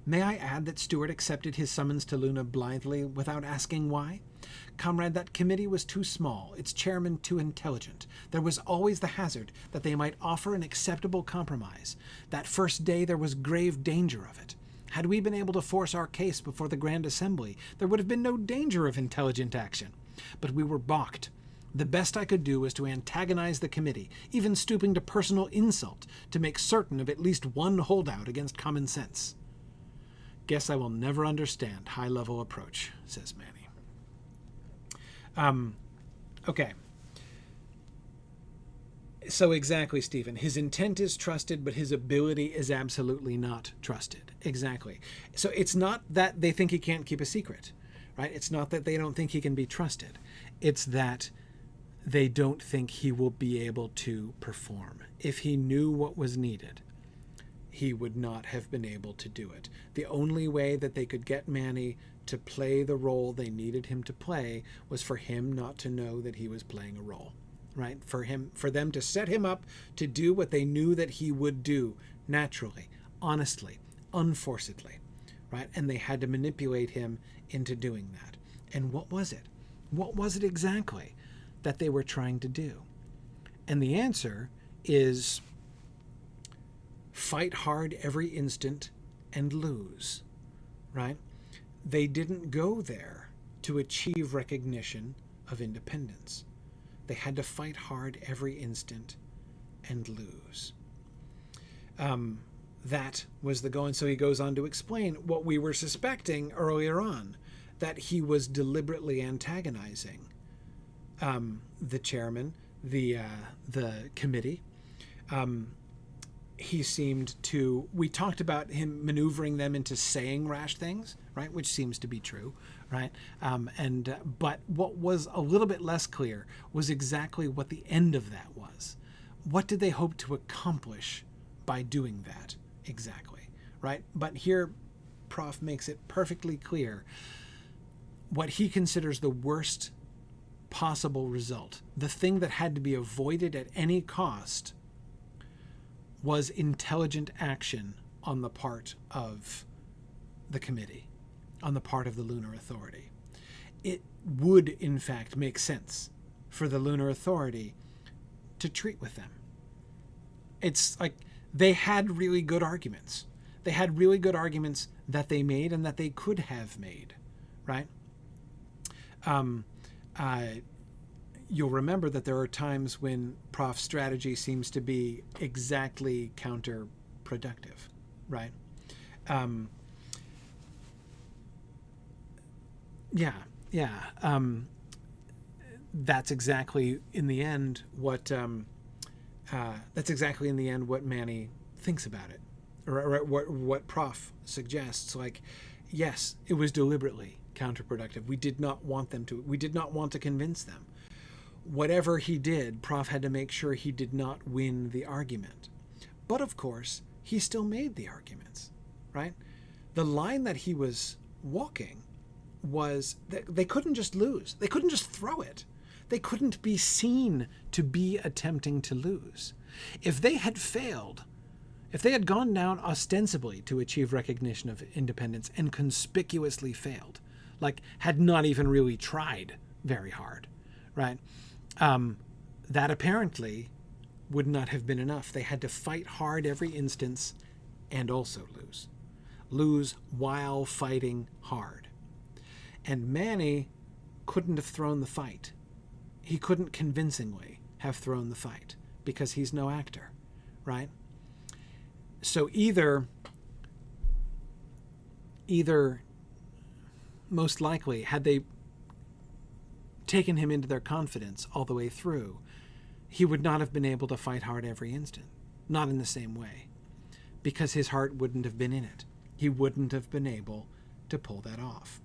May I add that Stuart accepted his summons to Luna blithely without asking why? Comrade, that committee was too small, its chairman too intelligent. There was always the hazard that they might offer an acceptable compromise. That first day there was grave danger of it. Had we been able to force our case before the Grand Assembly, there would have been no danger of intelligent action. But we were balked. The best I could do was to antagonize the committee, even stooping to personal insult, to make certain of at least one holdout against common sense. Guess I will never understand high-level approach, says Manny. Okay. So exactly, Stephen. His intent is trusted, but his ability is absolutely not trusted. Exactly. So it's not that they think he can't keep a secret, right? It's not that they don't think he can be trusted. It's that they don't think he will be able to perform. If he knew what was needed, he would not have been able to do it. The only way that they could get Manny to play the role they needed him to play was for him not to know that he was playing a role, right? For them to set him up to do what they knew that he would do naturally, honestly, unforcedly, right? And they had to manipulate him into doing that. And what was it? What was it exactly that they were trying to do? And the answer is fight hard every instant and lose, right? They didn't go there to achieve recognition of independence. They had to fight hard every instant and lose. That was the goal. And so he goes on to explain what we were suspecting earlier on, that he was deliberately antagonizing the chairman, the committee. He seemed to, we talked about him maneuvering them into saying rash things, right? Which seems to be true, right? But what was a little bit less clear was exactly what the end of that was. What did they hope to accomplish by doing that exactly, right? But here, Prof makes it perfectly clear what he considers the worst possible result, the thing that had to be avoided at any cost, was intelligent action on the part of the committee, on the part of the Lunar Authority. It would, in fact, make sense for the Lunar Authority to treat with them. It's like they had really good arguments. They had really good arguments that they made and that they could have made, right? You'll remember that there are times when Prof's strategy seems to be exactly counterproductive, right? Um, yeah, yeah. That's exactly in the end what Manny thinks about it, or what Prof suggests. Like, yes, it was deliberately counterproductive. We did not want to convince them. Whatever he did, Prof had to make sure he did not win the argument. But of course, he still made the arguments, right? The line that he was walking was that they couldn't just lose. They couldn't just throw it. They couldn't be seen to be attempting to lose. If they had failed, if they had gone down ostensibly to achieve recognition of independence and conspicuously failed, like had not even really tried very hard, right? That apparently would not have been enough. They had to fight hard every instance and also lose. Lose while fighting hard. And Manny couldn't have thrown the fight. He couldn't convincingly have thrown the fight because he's no actor, right? So either most likely, had they taken him into their confidence all the way through, he would not have been able to fight hard every instant. Not in the same way. Because his heart wouldn't have been in it. He wouldn't have been able to pull that off.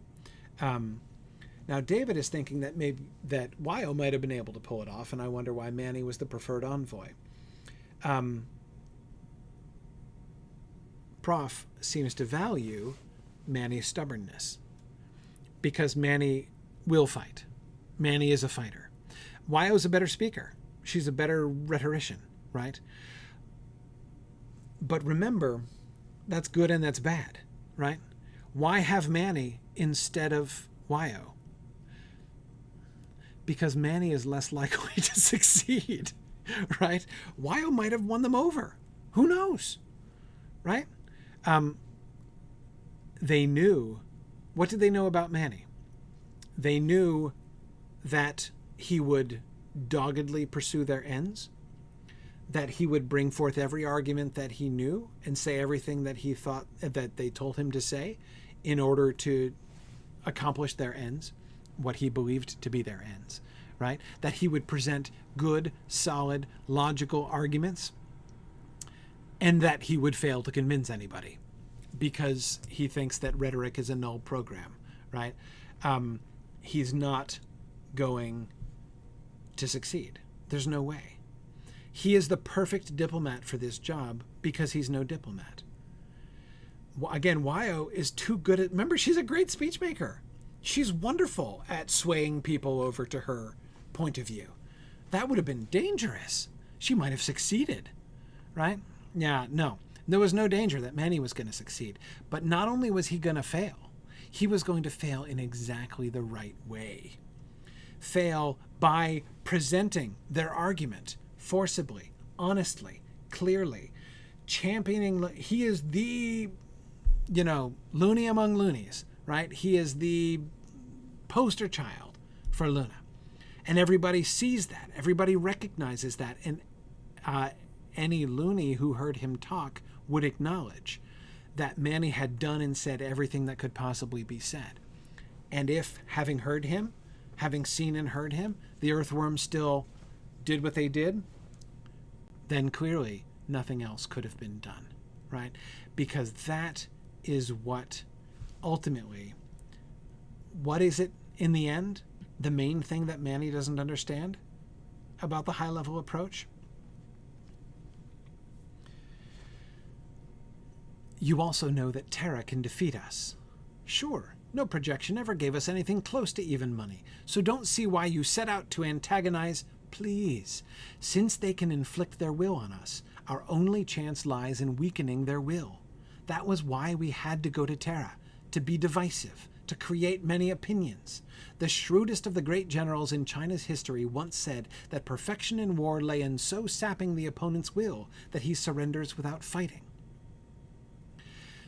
Now, David is thinking that maybe that Wyo might have been able to pull it off, and I wonder why Manny was the preferred envoy. Prof seems to value Manny's stubbornness because Manny will fight. Manny is a fighter. Wyo's a better speaker. She's a better rhetorician, right? But remember, that's good and that's bad, right? Why have Manny instead of Wyo? Because Manny is less likely to succeed, right? Wyo might have won them over. Who knows, right? They knew. What did they know about Manny? They knew that he would doggedly pursue their ends, that he would bring forth every argument that he knew and say everything that he thought that they told him to say in order to accomplish their ends, what he believed to be their ends, right? That he would present good, solid, logical arguments, and that he would fail to convince anybody because he thinks that rhetoric is a null program, right? He's not going to succeed. There's no way. He is the perfect diplomat for this job because he's no diplomat. Again, Wyo is too good at... Remember, she's a great speech maker. She's wonderful at swaying people over to her point of view. That would have been dangerous. She might have succeeded, right? Yeah, no. There was no danger that Manny was going to succeed. But not only was he going to fail, he was going to fail in exactly the right way. Fail by presenting their argument forcibly, honestly, clearly, championing... He is the, loony among loonies, right? He is the poster child for Luna. And everybody sees that. Everybody recognizes that. And any loony who heard him talk would acknowledge that Manny had done and said everything that could possibly be said. And if, having heard him, having seen and heard him, the earthworms still did what they did, then clearly nothing else could have been done, right? Because that is what ultimately, what is it in the end? The main thing that Manny doesn't understand about the high-level approach? You also know that Terra can defeat us. Sure, no projection ever gave us anything close to even money, so don't see why you set out to antagonize, please. Since they can inflict their will on us, our only chance lies in weakening their will. That was why we had to go to Terra, to be divisive, to create many opinions. The shrewdest of the great generals in China's history once said that perfection in war lay in so sapping the opponent's will that he surrenders without fighting.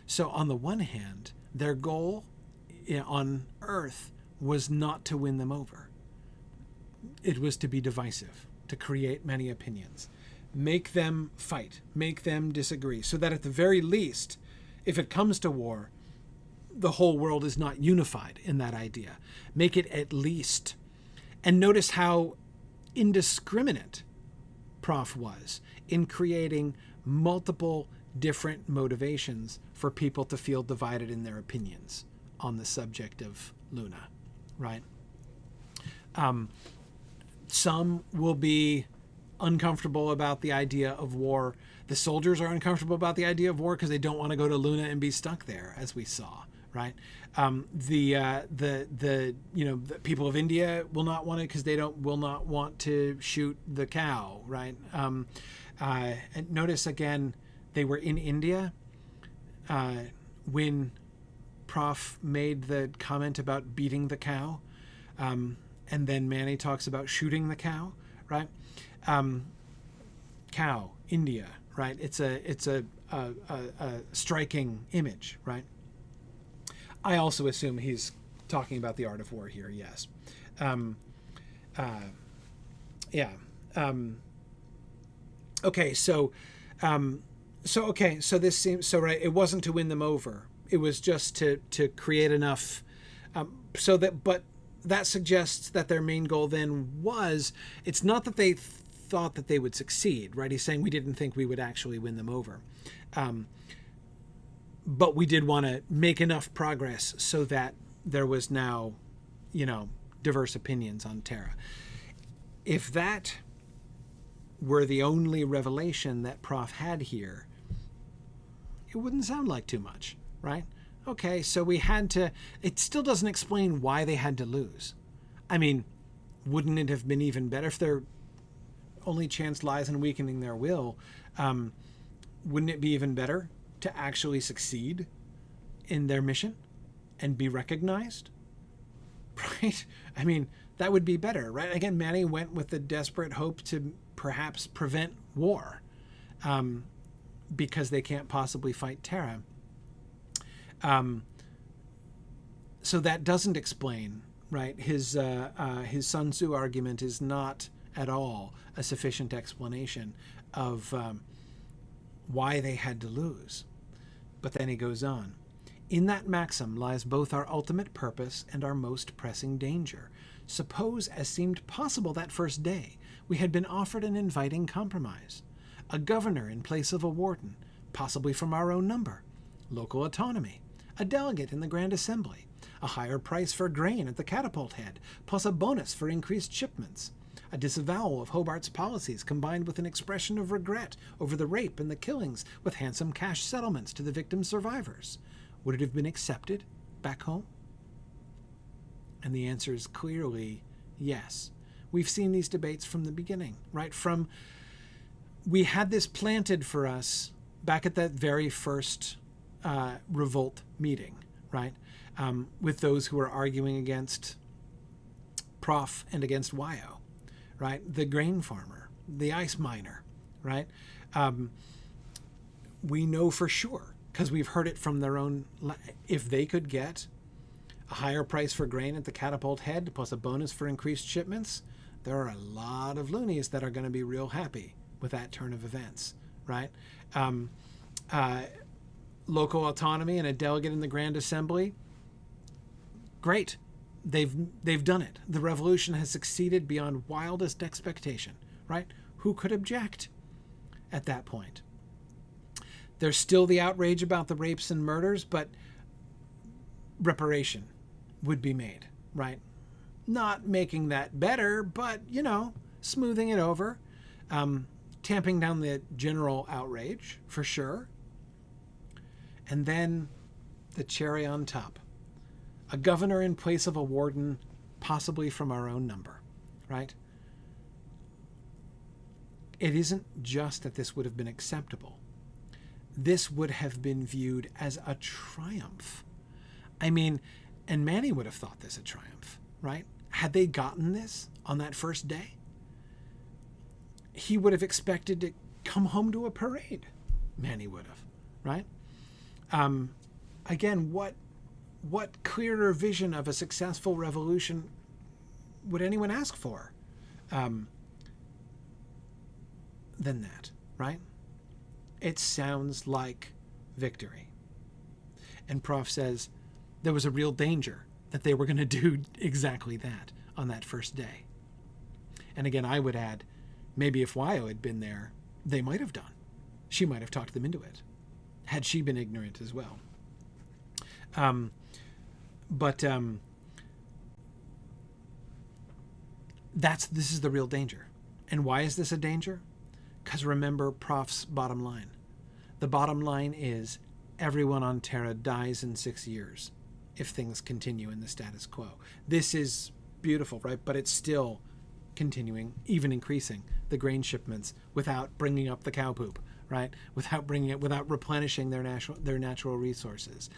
So on the one hand, their goal on Earth was not to win them over. It was to be divisive, to create many opinions, make them fight, make them disagree, so that at the very least, if it comes to war, the whole world is not unified in that idea. Make it at least. And notice how indiscriminate Prof was in creating multiple different motivations for people to feel divided in their opinions on the subject of Luna, right? Some will be uncomfortable about the idea of war. The soldiers are uncomfortable about the idea of war because they don't want to go to Luna and be stuck there, as we saw, right? The people of India will not want it because they will not want to shoot the cow, right? And notice again, they were in India when Prof made the comment about beating the cow, and then Manny talks about shooting the cow, right? Cow, India, right? It's a striking image, right? I also assume he's talking about the art of war here. Yes. Okay. So this seems so right. It wasn't to win them over. It was just to create enough, but that suggests that their main goal then was, it's not that they thought that they would succeed, right? He's saying we didn't think we would actually win them over. But we did want to make enough progress so that there was now, diverse opinions on Terra. If that were the only revelation that Prof had here, it wouldn't sound like too much, right? Okay, so we had to, it still doesn't explain why they had to lose. I mean, wouldn't it have been even better if their only chance lies in weakening their will? Wouldn't it be even better to actually succeed in their mission and be recognized? Right? I mean, that would be better, right? Again, Manny went with the desperate hope to perhaps prevent war, because they can't possibly fight Terra. So that doesn't explain, right? His Sun Tzu argument is not at all a sufficient explanation of why they had to lose. But then he goes on. In that maxim lies both our ultimate purpose and our most pressing danger. Suppose, as seemed possible that first day, we had been offered an inviting compromise. A governor in place of a warden, possibly from our own number, local autonomy, a delegate in the Grand Assembly, a higher price for grain at the catapult head, plus a bonus for increased shipments, a disavowal of Hobart's policies combined with an expression of regret over the rape and the killings with handsome cash settlements to the victims' survivors. Would it have been accepted back home? And the answer is clearly yes. We've seen these debates from the beginning, right? We had this planted for us back at that very first revolt meeting, right? With those who were arguing against Prof and against Wyo, right? The grain farmer, the ice miner, right? We know for sure, because we've heard it from their own, if they could get a higher price for grain at the catapult head plus a bonus for increased shipments, there are a lot of loonies that are going to be real happy with that turn of events, right? Local autonomy and a delegate in the Grand Assembly, great. They've done it. The revolution has succeeded beyond wildest expectation, right? Who could object at that point? There's still the outrage about the rapes and murders, but reparation would be made, right? Not making that better, but, smoothing it over, tamping down the general outrage, for sure. And then the cherry on top. A governor in place of a warden, possibly from our own number, right? It isn't just that this would have been acceptable. This would have been viewed as a triumph. I mean, and Manny would have thought this a triumph, right? Had they gotten this on that first day, he would have expected to come home to a parade. Manny would have, right? Again, what clearer vision of a successful revolution would anyone ask for than that, right? It sounds like victory. And Prof says there was a real danger that they were going to do exactly that on that first day. And again, I would add, maybe if Wyo had been there, they might have done. She might have talked them into it, had she been ignorant as well. This is the real danger. And why is this a danger? Because remember Prof's bottom line. The bottom line is everyone on Terra dies in 6 years if things continue in the status quo. This is beautiful, right? But it's still continuing, even increasing the grain shipments without bringing up the cow poop, right? Without replenishing their natural resources.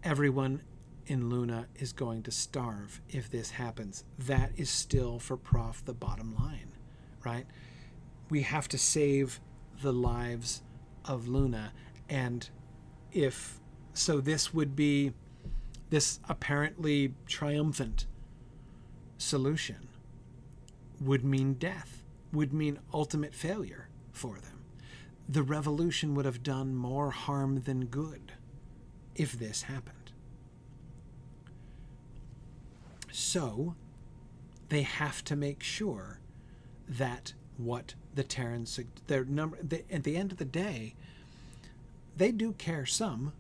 Everyone in Luna is going to starve if this happens. That is still for Prof the bottom line, right? We have to save the lives of Luna, and this would be this apparently triumphant solution would mean death, would mean ultimate failure for them. The revolution would have done more harm than good if this happened. So they have to make sure that what the Terrans, at the end of the day, they do care some.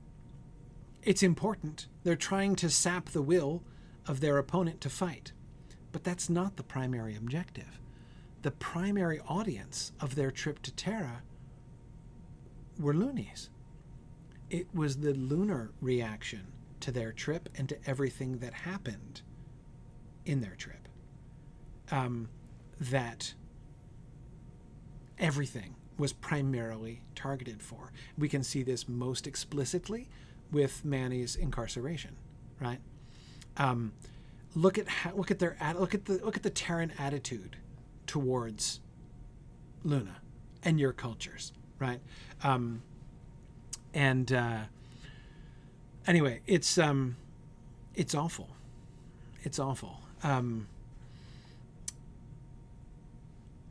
It's important. They're trying to sap the will of their opponent to fight. But that's not the primary objective. The primary audience of their trip to Terra were loonies. It was the lunar reaction to their trip and to everything that happened in their trip. That everything was primarily targeted for. We can see this most explicitly with Manny's incarceration, right? Look at the Terran attitude towards Luna and your cultures, right? Anyway, it's awful. It's awful.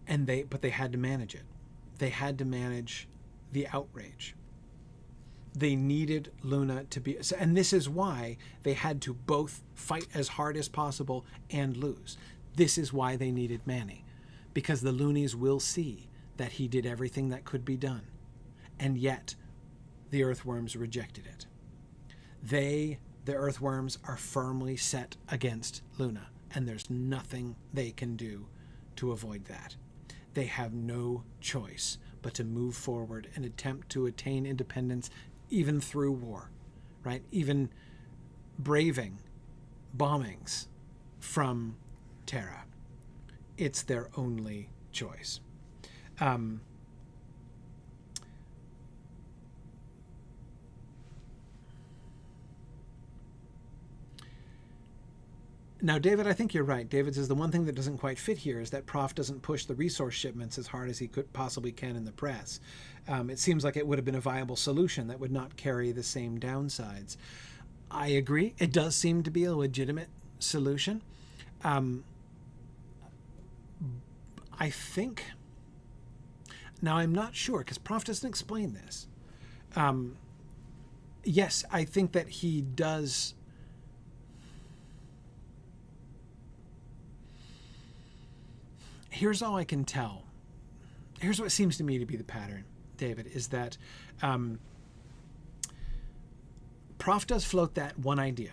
But they had to manage it. They had to manage the outrage. They needed Luna to be, and this is why they had to both fight as hard as possible and lose. This is why they needed Manny, because the loonies will see that he did everything that could be done, and yet the earthworms rejected it. The earthworms are firmly set against Luna, and there's nothing they can do to avoid that. They have no choice but to move forward and attempt to attain independence, even through war, right? Even braving bombings from Terra. It's their only choice. Now, David, I think you're right. David says the one thing that doesn't quite fit here is that Prof doesn't push the resource shipments as hard as he possibly can in the press. It seems like it would have been a viable solution that would not carry the same downsides. I agree. It does seem to be a legitimate solution. I think... Now, I'm not sure, because Prof doesn't explain this. Yes, I think that he does... Here's all I can tell. Here's what seems to me to be the pattern, David, is that Prof does float that one idea,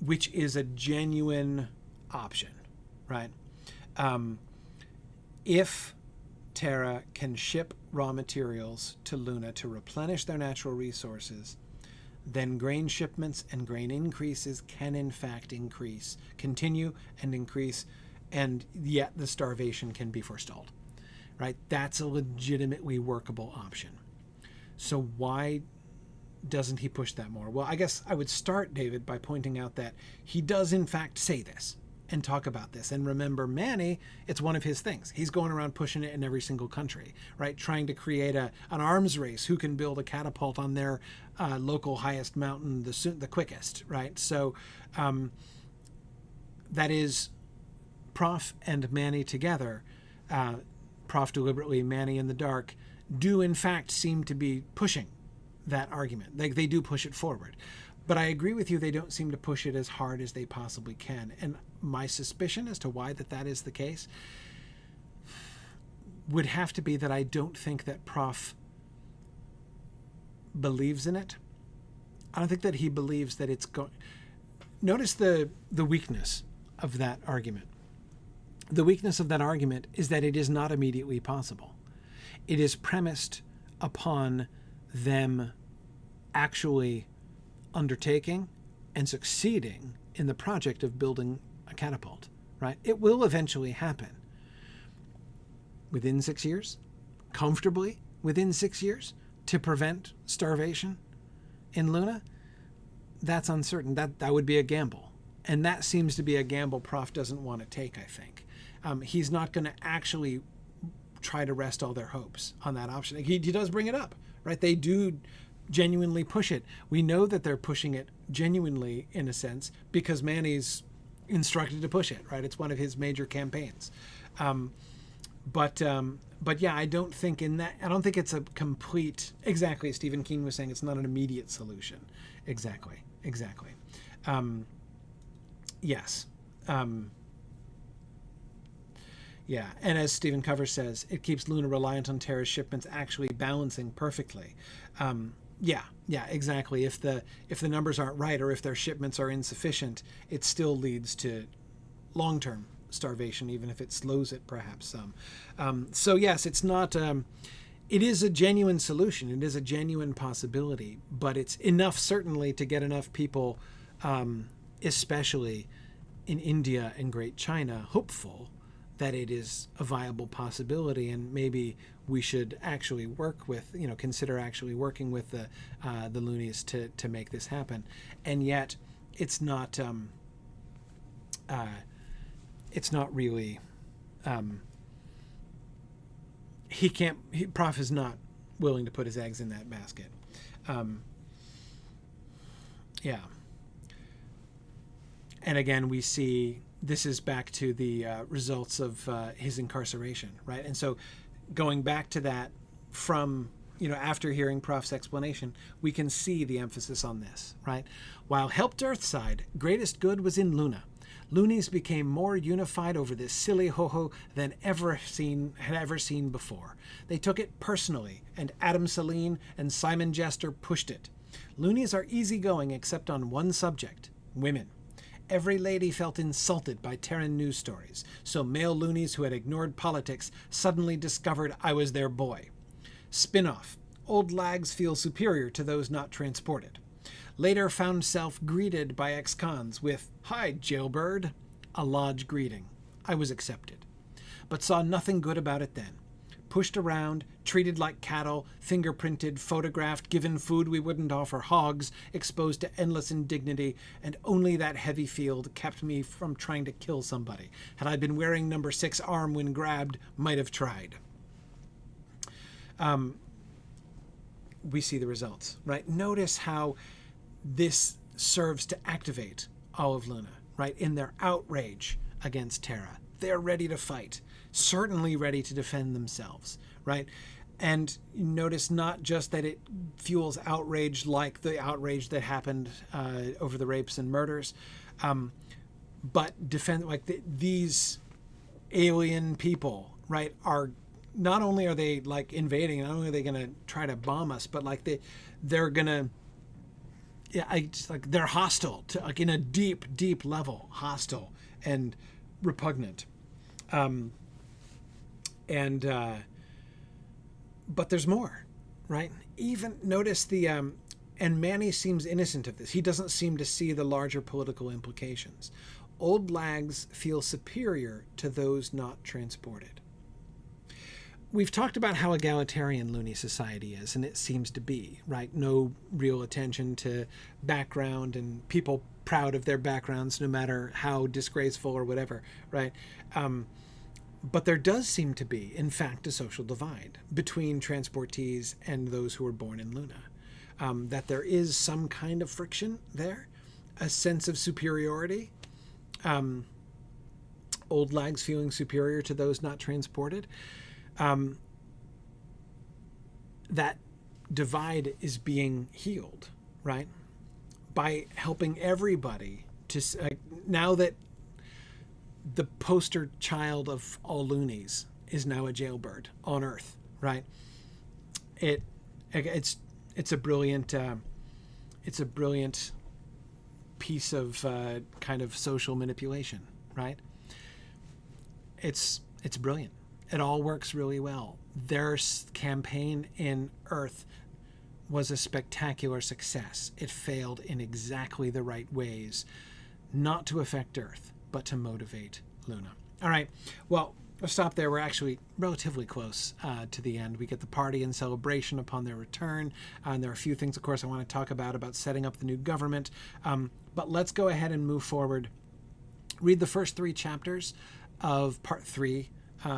which is a genuine option, right? If Terra can ship raw materials to Luna to replenish their natural resources, then grain shipments and grain increases can in fact continue and increase, and yet the starvation can be forestalled, right? That's a legitimately workable option. So why doesn't he push that more? Well, I guess I would start, David, by pointing out that he does in fact say this and talk about this. And remember, Manny, it's one of his things. He's going around pushing it in every single country, right? Trying to create an arms race. Who can build a catapult on their local highest mountain the quickest, right? So that is... Prof and Manny together, Prof deliberately, Manny in the dark, do in fact seem to be pushing that argument. Like, they do push it forward. But I agree with you, they don't seem to push it as hard as they possibly can. And my suspicion as to why that is the case would have to be that I don't think that Prof believes in it. I don't think that he believes that it's going... Notice the weakness of that argument. The weakness of that argument is that it is not immediately possible. It is premised upon them actually undertaking and succeeding in the project of building a catapult, right? It will eventually happen. Within 6 years? Comfortably within 6 years? To prevent starvation in Luna? That's uncertain. That would be a gamble. And that seems to be a gamble Prof doesn't want to take, I think. He's not going to actually try to rest all their hopes on that option. He does bring it up, right? They do genuinely push it. We know that they're pushing it genuinely, in a sense, because Manny's instructed to push it, right? It's one of his major campaigns. But yeah, I don't think it's a complete, exactly, Stephen King was saying, it's not an immediate solution. Exactly. Yes. Yeah, and as Stephen Cover says, it keeps Luna reliant on Terra's shipments actually balancing perfectly. Yeah, exactly. If the numbers aren't right, or if their shipments are insufficient, it still leads to long-term starvation, even if it slows it perhaps some. So yes, it's not... it is a genuine solution. It is a genuine possibility, but it's enough, certainly, to get enough people, especially in India and Great China, hopeful that it is a viable possibility, and maybe we should actually work with, consider actually working with the loonies to make this happen. And yet, it's not really. Prof is not willing to put his eggs in that basket. Yeah. And again, we see this is back to the results of his incarceration, right? And so going back to that from, after hearing Prof's explanation, we can see the emphasis on this, right? While helped Earthside, greatest good was in Luna. Loonies became more unified over this silly ho-ho than had ever seen before. They took it personally, and Adam Saline and Simon Jester pushed it. Loonies are easygoing except on one subject: women. Every lady felt insulted by Terran news stories, so male loonies who had ignored politics suddenly discovered I was their boy. Spin-off: old lags feel superior to those not transported. Later found self greeted by ex-cons with, "Hi, jailbird," a lodge greeting. I was accepted, but saw nothing good about it then. Pushed around, treated like cattle, fingerprinted, photographed, given food we wouldn't offer hogs, exposed to endless indignity, and only that heavy field kept me from trying to kill somebody. Had I been wearing number 6 arm when grabbed, might have tried. We see the results, right? Notice how this serves to activate all of Luna, right? In their outrage against Terra. They're ready to fight, certainly ready to defend themselves, right? And notice not just that it fuels outrage like the outrage that happened over the rapes and murders, but defend, like these alien people, right, are not only are they like invading, not only are they going to try to bomb us, but like they're going to, they're hostile to, like, in a deep level, hostile and repugnant. But there's more, right? Even notice and Manny seems innocent of this. He doesn't seem to see the larger political implications. Old lags feel superior to those not transported. We've talked about how egalitarian Looney society is, and it seems to be, right? No real attention to background and people proud of their backgrounds, no matter how disgraceful or whatever, right? But there does seem to be, in fact, a social divide between transportees and those who were born in Luna. That there is some kind of friction there, a sense of superiority. Old lags feeling superior to those not transported. That divide is being healed, right? By helping everybody to, now that the poster child of all loonies is now a jailbird on Earth, right? It's a brilliant piece of kind of social manipulation, right? It's brilliant. It all works really well. Their campaign in Earth was a spectacular success. It failed in exactly the right ways, not to affect Earth, but to motivate Luna. All right, well, we'll stop there. We're actually relatively close to the end. We get the party and celebration upon their return, and there are a few things, of course, I want to talk about setting up the new government. But let's go ahead and move forward. Read the first 3 chapters of part 3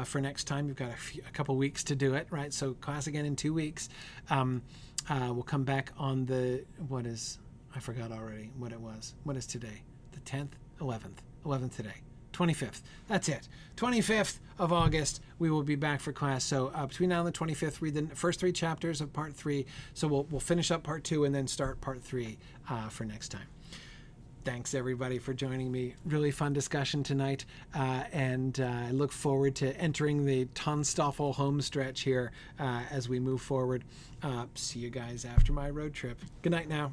for next time. You've got a couple weeks to do it, right? So class again in 2 weeks. We'll come back on I forgot already what it was. What is today? The 10th? 11th today. 25th. That's it. 25th of August, we will be back for class. So between now and the 25th, read the first 3 chapters of part 3. So we'll finish up part 2 and then start part 3 for next time. Thanks, everybody, for joining me. Really fun discussion tonight. And I look forward to entering the Tonstoffel home stretch here as we move forward. See you guys after my road trip. Good night now.